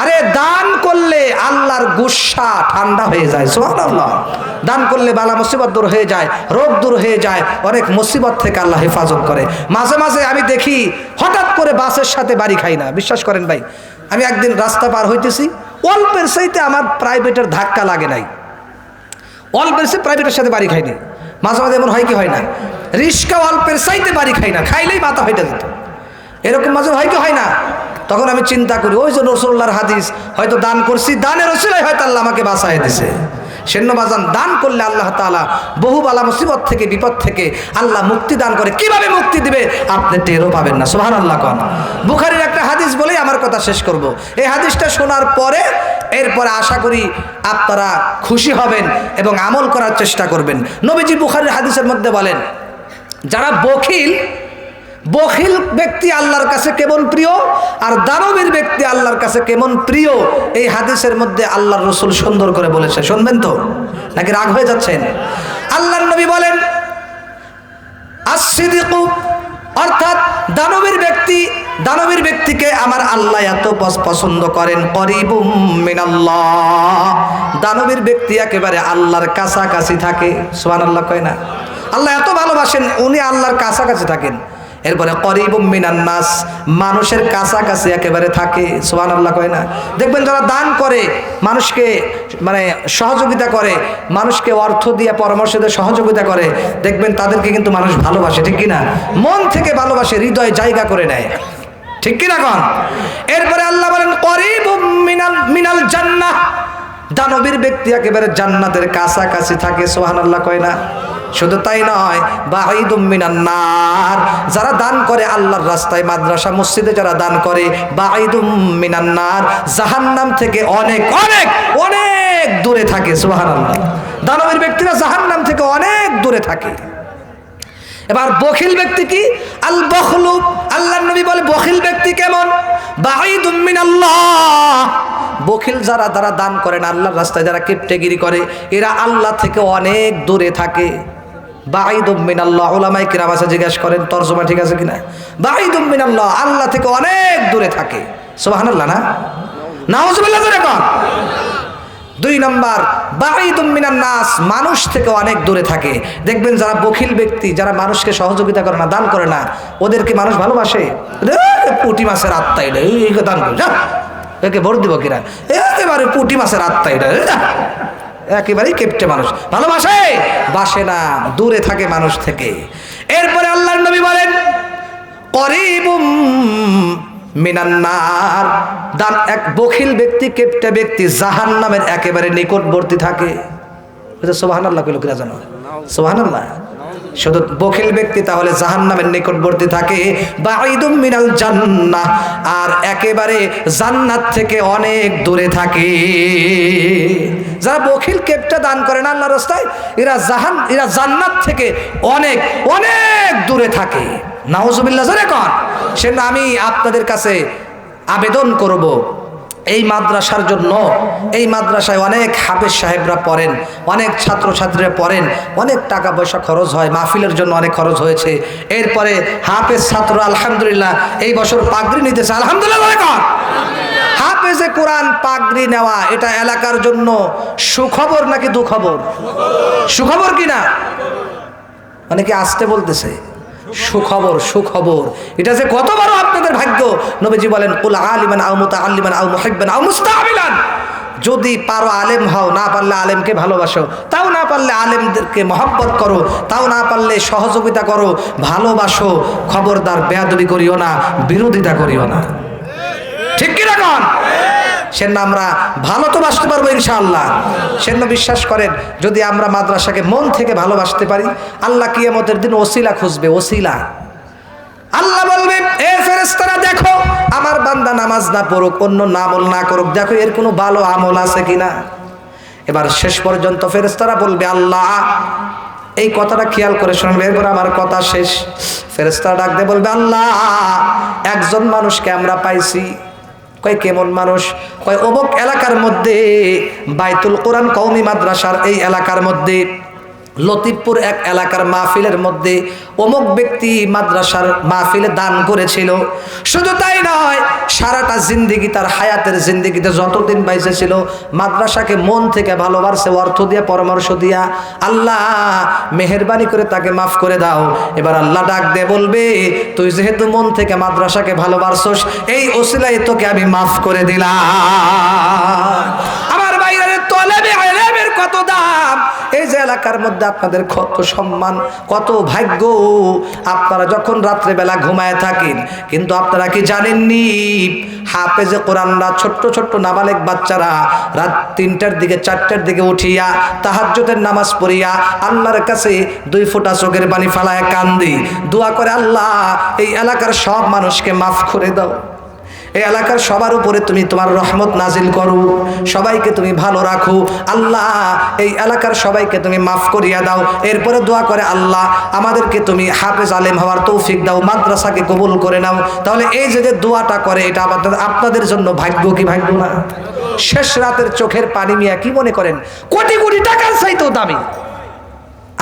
আরে দান করলে আল্লাহর গুসা ঠান্ডা হয়ে যায়। সুবহানাল্লাহ। দান করলে বালা মুসিবত দূর হয়ে যায়, রোগ দূর হয়ে যায়, অনেক মুসিবত থেকে আল্লাহ হেফাজত করে। মাঝে মাঝে আমি দেখি হঠাৎ করে বাসের সাথে বাড়ি খাই না, বিশ্বাস করেন ভাই। আমি একদিন রাস্তা পার হইতেছি, অল্পের চাইতে আমার প্রাইভেটের ধাক্কা লাগে নাই, অল্পের চাইতে প্রাইভেটের সাথে বাড়ি খাইনি। মাঝে মাঝে এমন হয় কি হয় না, রিস্কা অল্পের চাইতে বাড়ি খাই না, খাইলেই মাথা হইতে যেত। এরকম মাঝে হয় কি হয় না? তখন আমি চিন্তা করি ওই যে রাসূলুল্লাহর হাদিস, হয়তো দান করছি, দানের ওসিলায় হয়তো আল্লাহ আমাকে বাঁচায় দিয়েছে। সেন্নবাজান দান করলে আল্লাহ তাআলা বহু বালা মুসিবত থেকে, বিপদ থেকে আল্লাহ মুক্তি দান করে। কিভাবে মুক্তি দিবে আপনি টেরও পাবেন না। সুবহানাল্লাহ কোন। বুখারীর একটা হাদিস বলেই আমার কথা শেষ করব। এই হাদিসটা শোনার পরে এরপরে আশা করি আপনারা খুশি হবেন এবং আমল করার চেষ্টা করবেন। নবীজি বুখারীর হাদিসের মধ্যে বলেন, যারা বখিল ব্যক্তি আল্লাহর কাছে কেমন প্রিয় আর দানবীর ব্যক্তি আল্লাহর কাছে কেমন প্রিয়, এই হাদিসের মধ্যে আল্লাহর রাসূল সুন্দর করে বলেছে। শুনবেন তো নাকি রাগ হয়ে যাচ্ছেন? আল্লাহর নবী বলেন, as-sidqu, অর্থাৎ দানবীর ব্যক্তিকে আমার আল্লাহ এত পছন্দ করেন, করিবুম মিনাল্লাহ, দানবীর ব্যক্তি একেবারে আল্লাহর কাছাকাছি থাকে। সুবহানাল্লাহ কয় না? আল্লাহ এত ভালোবাসেন, উনি আল্লাহর কাছাকাছি থাকেন। এরপরে করিবুম মিনান নাস, মানুষের কাছাকাছি একেবারে থাকে। সুবহানাল্লাহ কয় না? দেখবেন যারা দান করে, মানুষকে মানে সহযোগিতা করে, মানুষকে অর্থ দিয়ে পরামর্শ দিয়ে সহযোগিতা করে, দেখবেন তাদেরকে কিন্তু মানুষ ভালোবাসে, ঠিক কিনা? মন থেকে ভালোবাসে, হৃদয়ে জায়গা করে নেয়, ঠিক কিনা কোন? এরপরে আল্লাহ বলেন করিবুম মিনাল জান্নাহ, দানবীর ব্যক্তি একেবারে জান্নাতের কাছাকাছি থাকে। সুবহানাল্লাহ কয় না? শুধু তাই নয়, বাঈদুম মিনান নার, যারা দান করে আল্লাহর রাস্তায়, মাদ্রাসা মসজিদে যারা দান করে, বাঈদুম মিনান নার, জাহান্নাম থেকে অনেক অনেক অনেক দূরে থাকে। সুবহানাল্লাহ, দানবীর ব্যক্তিরা জাহান্নাম থেকে অনেক দূরে থাকে। এবার বখিল ব্যক্তি কি? আল বখলু, আল্লাহর নবী বলে বখিল ব্যক্তি কেমন? বাঈদুম মিনাল্লাহ, বখিল যারা দান করেন আল্লাহর রাস্তায়, যারা কিপটেগিরি করে, এরা আল্লাহ থেকে অনেক দূরে থাকে। বাঈদুম মিনাল্লাহ, উলামায়ে কিরাম আছে, জিজ্ঞাসা করেন তরজমা ঠিক আছে কিনা? বাঈদুম মিনাল্লাহ, আল্লাহ থেকে অনেক দূরে থাকে। সুবহানাল্লাহ না? নাউজুবিল্লাহ জোরে কর। 2 নম্বর, বাঈদুম মিনান নাস, মানুষ থেকে অনেক দূরে থাকে। দেখবেন যারা বখিল ব্যক্তি, যারা মানুষকে সহযোগিতা করে না, দান করে না, ওদেরকে মানুষ ভালোবাসে। পুঁটি মাছের আত্মা এটা, এই দান করে যা, একে ভোট দিব কিনা, একেবারে পুঁটি মাছের আত্মা এটা, একেবারেই কেপটে মানুষ, ভালোবাসে? বাসে না, দূরে থাকে মানুষ থেকে। এরপরে আল্লাহর নবী বলেন করিবুম মিনান নার, দান এক বখিল ব্যক্তি, কেপটে ব্যক্তি জাহান্নামের একেবারে নিকটবর্তী থাকে। সুবহানাল্লাহ কইলো কিনা জানো? সুবহানাল্লাহ। শুধু বখিল ব্যক্তি তাহলে জাহান্নামের নিকটবর্তী থাকে। বাঈদুম মিনাল জান্নাহ, আর একেবারে জান্নাত থেকে অনেক দূরে থাকে। যারা বখিল কেপটা দান করে না আল্লাহর রাস্তায়, এরা জান্নাত থেকে অনেক অনেক দূরে থাকে। নাউজুবিল্লাহ জোরে কর। সেজন্য আমি আপনাদের কাছে আবেদন করব, এই মাদ্রাসার জন্য, এই মাদ্রাসায় অনেক হাফেজ সাহেবরা পড়েন, অনেক ছাত্রছাত্রীরা পড়েন, অনেক টাকা পয়সা খরচ হয়, মাহফিলের জন্য অনেক খরচ হয়েছে। এরপরে হাফেজ ছাত্র আলহামদুলিল্লাহ এই বছর পাগড়ি নিতেছে, আলহামদুলিল্লাহ। হাফেজে কোরআন পাগড়ি নেওয়া, এটা এলাকার জন্য সুখবর নাকি দুঃখবর? সুখবর কিনা? অনেকে আসতে বলতেছে সুখবর, সুখবর। এটা যে কত বড় আপনাদের ভাগ্য। নবীজি বলেন কুল আলিমান আও মুতাআল্লিমান আও মুহিব্বান আও মুস্তাআমিলান, যদি পারো আলেম হও, না পারলে আলেমকে ভালোবাসো, তাও না পারলে আলেমদেরকে মহব্বত করো, তাও না পারলে সহযোগিতা করো, ভালোবাসো। খবরদার বেয়াদবি করিও না, বিরোধিতা করিও না, ঠিক কি রাখুন? সেজন্য আমরা ভালো তো বাসতে পারবো ইনশাআল্লাহ। সেজন্য বিশ্বাস করেন, যদি আমরা মাদ্রাসাকে মন থেকে ভালোবাসতে পারি, আল্লাহ কিয়ামতের দিন ওসিলা খুঁজবে, ওসিলা। আল্লাহ বলবে এ ফেরেশতারা দেখো আমার বান্দা নামাজ না পড়ুক, অন্য আমল না করুক, দেখো এর কোনো ভালো আমল আছে কিনা। এবার শেষ পর্যন্ত ফেরেশতারা বলবে আল্লাহ, এই কথাটা খেয়াল করে শুনবে, এরপর আমার কথা শেষ। ফেরেশতারা ডাক দিয়ে বলবে আল্লাহ, একজন মানুষকে আমরা পাইছি। কয় কেমন মানুষ? কয় অমুক এলাকার মধ্যে বাইতুল কোরআন কওমি মাদ্রাসার এই এলাকার মধ্যে লতিফপুর এক এলাকার মাহফিলের মধ্যে অমুক ব্যক্তি মাদ্রাসার মাহফিলে দান করেছিল। শুধু তাই নয়, সারাটা জিন্দেগি, তার হায়াতের জিন্দেগিতে যতদিন বাইসে ছিল মাদ্রাসাকে মন থেকে ভালোবাসে, অর্থ দিয়া পরামর্শ দিয়া। আল্লাহ মেহেরবানি করে তাকে মাফ করে দাও। এবার আল্লাহ ডাক দিয়ে বলবে তুই যেহেতু মন থেকে মাদ্রাসাকে ভালোবাসছস, এই ওসিলায় তোকে আমি মাফ করে দিলাম। আমার বাইরে তলেবে ইলমের কত দাম! এই যে এলাকার মধ্যে আপনাদের কত সম্মান, কত ভাগ্য। আপনারা যখন রাত্রেবেলা ঘুমায় থাকেন, কিন্তু আপনারা কি জানেননি হাফেজে কোরআনরা ছোট্ট ছোট্ট নাবালেক বাচ্চারা রাত 3টার দিকে 4টার দিকে উঠিয়া তাহাজ্জুদের নামাজ পড়িয়া আল্লাহর কাছে 2 ফোঁটা চোখের পানি ফালায় কান্দি, দোয়া করে, আল্লাহ এই এলাকার সব মানুষকে মাফ করে দাও, এই এলাকার সবার উপরে তুমি তোমার রহমত নাজিল করো, সবাইকে তুমি ভালো রাখো আল্লাহ, এই এলাকার সবাইকে তুমি মাফ করিয়া দাও। এরপরে দোয়া করে, আল্লাহ আমাদেরকে তুমি হাফেজ আলেম হওয়ার তৌফিক দাও, মাদ্রাসাকে কবুল করে নাও। তাহলে এই যে দোয়াটা করে, এটা আপনাদের জন্য ভাগ্য কি ভাগ্য না? শেষ রাতের চোখের পানি মিয়া কি মনে করেন কোটি কোটি টাকার চাইতেও দামি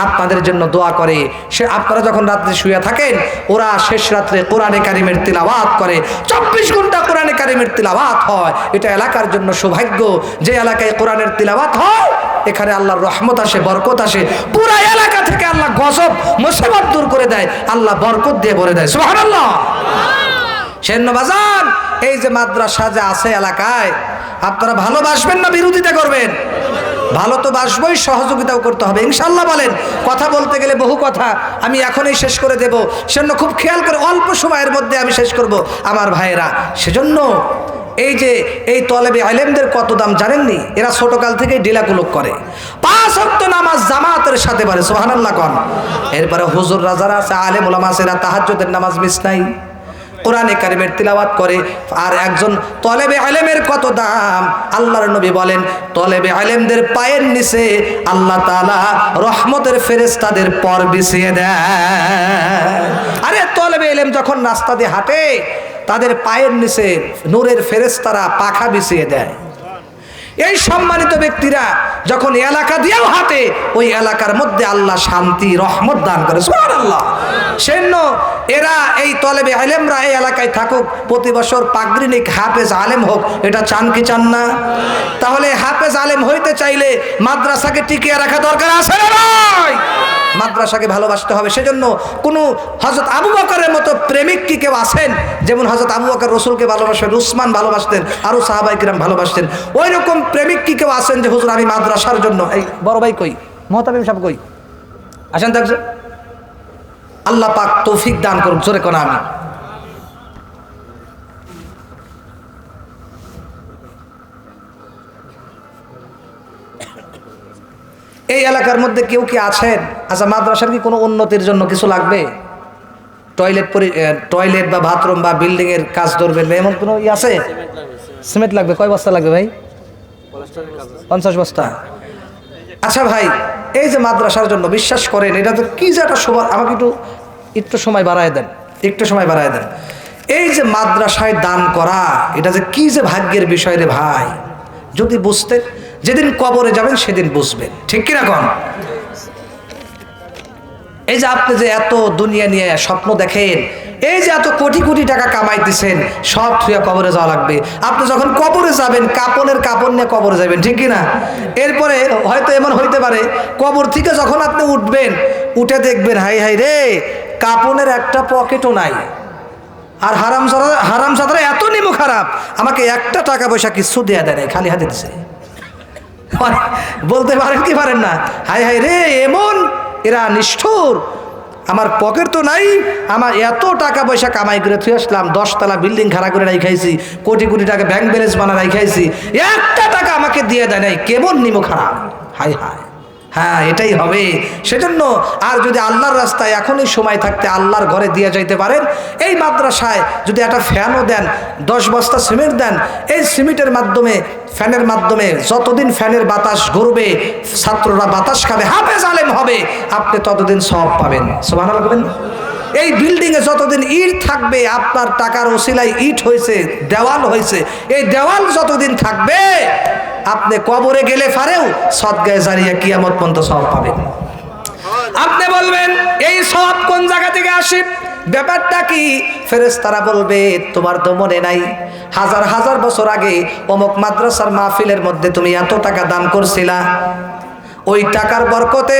আপনাদের জন্য দোয়া করে। সে আপনারা যখন রাত্রে শুয়ে থাকেন, ওরা শেষ রাত্রে কোরআনে কারিমের তিলাওয়াত করে, 24 ঘন্টা কোরআনে কারিমের তিলাওয়াত হয়। এটা এলাকার জন্য সৌভাগ্য। যে এলাকায় কোরআনের তিলাওয়াত হয়, এখানে আল্লাহর রহমত আসে, বরকত আসে, পুরা এলাকা থেকে আল্লাহ গজব মুসিবত দূর করে দেয়, আল্লাহ বরকত দিয়ে ভরে দেয়। সুবহানাল্লাহ। সেন্নবাজান, এই যে মাদ্রাসা যে আছে এলাকায়, আপনারা ভালোবাসবেন না বিরোধিতা করবেন? ভালো তো বাসবই, সহযোগিতাও করতে হবে ইনশাল্লাহ। বলেন, কথা বলতে গেলে বহু কথা, আমি এখনই শেষ করে দেব, সেজন্য খুব খেয়াল করে অল্প সময়ের মধ্যে আমি শেষ করব আমার ভাইয়েরা। সেজন্য এই যে এই তলেবে আলেমদের কত দাম জানেননি? এরা ছোটকাল থেকেই ডিলাকুলুক করে, 5 ওয়াক্ত নামাজ জামাতের সাথে পড়ে, সুবহানাল্লাহ কোন। এরপরে হুজুর রাজারা আছে, আলেম ওলামা আছে, এরা তাহাজ্জুদের নামাজ মিস নাই, কোরআনে কারিমের তিলাওয়াত করে। আর একজন তলেবে আলেমের কত দাম! আল্লাহর নবী বলেন, তলেবে আলেমদের পায়ের নিচে আল্লাহ তাআলা রহমতের ফেরেশতাদের পর বিছিয়ে দেয়। আরে তলেবে আলেম যখন রাস্তা দিয়ে হাঁটে, তাদের পায়ের নিচে নূরের ফেরেশতারা পাখা বিছিয়ে দেয়। এই সম্মানিত ব্যক্তিরা যখন এলাকা দিয়েও হাঁটে, ওই এলাকার মধ্যে আল্লাহ শান্তি রহমত দান করে। সুবহানাল্লাহ। সেজন্য এরা এই তলেবে আলেমরা এই এলাকায় থাকুক, প্রতি বছর পাগড়িনিক হাফেজ আলেম হোক, এটা চান কি চান না? তাহলে হাফেজ আলেম হইতে চাইলে মাদ্রাসাকে টিকিয়ে রাখা দরকার আছে না ভাই? মাদ্রাসাকে ভালোবাসতে হবে। সেজন্য কোনো হযরত আবু বকরের মতো প্রেমিক কি কেউ আছেন? যেমন হযরত আবু বকর রসুলকে ভালোবাসেন, উসমান ভালোবাসতেন, আরো সাহাবায়ে কিরাম ভালোবাসতেন, ওই রকম প্রেমিক কি কেউ আছেন যে হুজুর আমি মাদ্রাসার জন্য? এই বড় ভাই কই, মুহতামিম সাহেব কই, আসেন দেখছেন। আল্লাহ পাক তৌফিক দান করুক, জোরে কোন আমিন। এই এলাকার মধ্যে কেউ কি আছেন? আচ্ছা, মাদ্রাসার কি কোনো উন্নতির জন্য কিছু লাগবে? টয়লেট বা বাথরুম বা বিল্ডিং এর কাজ ধরবেন এমন কোনো ই আছে? সিমেন্ট লাগবে। কয় বস্তা লাগবে ভাই? 50 বস্তা। আচ্ছা ভাই, এই যে মাদ্রাসার জন্য বিশ্বাস করেন, এটা তো কি যে একটা সময়, আমাকে একটু সময় বাড়ায় দেন, একটু সময় বাড়ায় দেন। এই যে মাদ্রাসায় দান করা, এটা যে কি যে ভাগ্যের বিষয় রে ভাই! যদি বুঝতেন, যেদিন কবরে যাবেন সেদিন বুঝবেন, ঠিক কিনা কন? এই যে আপনি যে এত দুনিয়া নিয়ে স্বপ্ন দেখেন, এই যে এত কোটি কোটি টাকা কামাইতেছেন, সব থুয়া কবরে যাওয়া লাগবে। আপনি যখন কবরে যাবেন, কাপড় নিয়ে কবরে যাবেন, ঠিক কিনা? এরপরে হয়তো এমন হইতে পারে, কবর থেকে যখন আপনি উঠবেন, উঠে দেখবেন হাই হাই রে, কাপড়ের একটা পকেটও নাই। আর হারামজাদারা এত নিমু খারাপ, আমাকে একটা টাকা পয়সা কিছু দেয়া দেয় নাই, খালি হাতে দিছে। বলতে পারেন কি পারেন না? হাই হাই রে, এমন এরা নিষ্ঠুর, আমার পকেট তো নাই, আমার এত টাকা পয়সা কামাই করে থুয়ে আসলাম, 10 তলা বিল্ডিং খাড়া করে রাখাইছি, কোটি কোটি টাকা ব্যাংক ব্যালেন্স বানা রাখাইছি, একটা টাকা আমাকে দিয়ে দেয় নাই, কেমন নিমু খারাপ! হাই হাই, হ্যাঁ এটাই হবে। সেজন্য আর যদি আল্লাহর রাস্তায় এখনই সময় থাকতে আল্লাহর ঘরে দিয়ে যাইতে পারেন, এই মাদ্রাসায় যদি একটা ফ্যানও দেন, 10 বস্তা সিমেন্ট দেন, এই সিমেন্টের মাধ্যমে, ফ্যানের মাধ্যমে যতদিন ফ্যানের বাতাস ঘুরবে, ছাত্ররা বাতাস খাবে, হাফেজ আলেম হবে, আপনি ততদিন সওয়াব পাবেন। সুবহানাল্লাহ বলেন। এই বিল্ডিংয়ে যতদিন ইট থাকবে, আপনার টাকার ওসিলায় ইট হয়েছে, দেওয়াল হয়েছে, এই দেওয়াল যতদিন থাকবে, আপনি কবরে গেলে পারেও সদকায়ে জারিয়া কিয়ামত পর্যন্ত সওয়াব পাবেন। আপনি বলবেন এই সওয়াব কোন জায়গা থেকে আসে? ব্যাপারটা কি? ফেরেশতারা বলবে তোমার তো মনে নাই, হাজার হাজার বছর আগে অমুক মাদ্রাসার মাহফিলের মধ্যে তুমি এত টাকা দান করছিলা, ওই টাকার বরকতে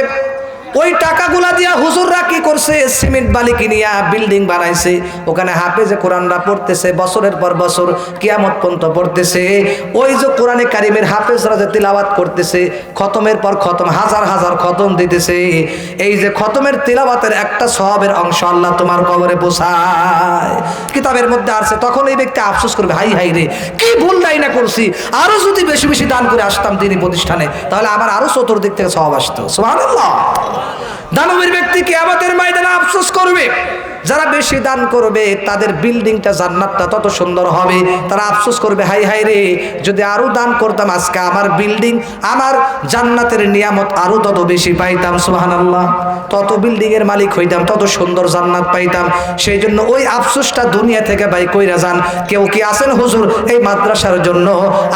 ওই টাকাগুলা দিয়া হুজুররা কি করছে, সিমেন্ট বালি কিনিয়া বিল্ডিং বানাইছে, ওখানে হাফেজে কোরআনরা পড়তেছে, বছরের পর বছর কিয়ামত পর্যন্ত পড়তেছে। ওই যে কোরআনে কারিমের হাফেজরা যে তিলাওয়াত করতেছে, খতমের পর খতম, হাজার হাজার খতম দিতেছে, এই যে খতমের তিলাওয়াতের একটা সওয়াবের অংশ আল্লাহ তোমার কবরে পৌঁছায়। কিতাবের মধ্যে আছে, তখন এই ব্যক্তি আফসোস করবে, হাই হাই রে কি ভুল নাই না করছি, আরো যদি বেশি বেশি দান করে আসতাম দিনী প্রতিষ্ঠানে, তাহলে আমার আরো চতুর্দিক থেকে সওয়াব আসতো। সুবহানাল্লাহ। দানবীর ব্যক্তি কিয়ামতের ময়দানে আফসোস করবে। যারা বেশি দান করবে তাদের বিল্ডিংটা, জান্নাতটা তত সুন্দর হবে। তারা আফসোস করবে, হাই হাই রে যদি আরো দান করতাম, আজকে আমার বিল্ডিং, আমার জান্নাতের নিয়ামত আরো তত বেশি পাইতাম। সুবহানাল্লাহ। তত বিল্ডিং এর মালিক হইতাম, তত সুন্দর জান্নাত পাইতাম। সেই জন্য ওই আফসোসটা দুনিয়া থেকে ভাই কইরা যান। কেউ কি আছেন হুজুর এই মাদ্রাসার জন্য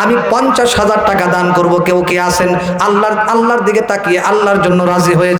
আমি 50,000 টাকা দান করব, কেউ কি আছেন আল্লাহর দিকে তাকিয়ে আল্লাহর জন্য রাজি হয়ে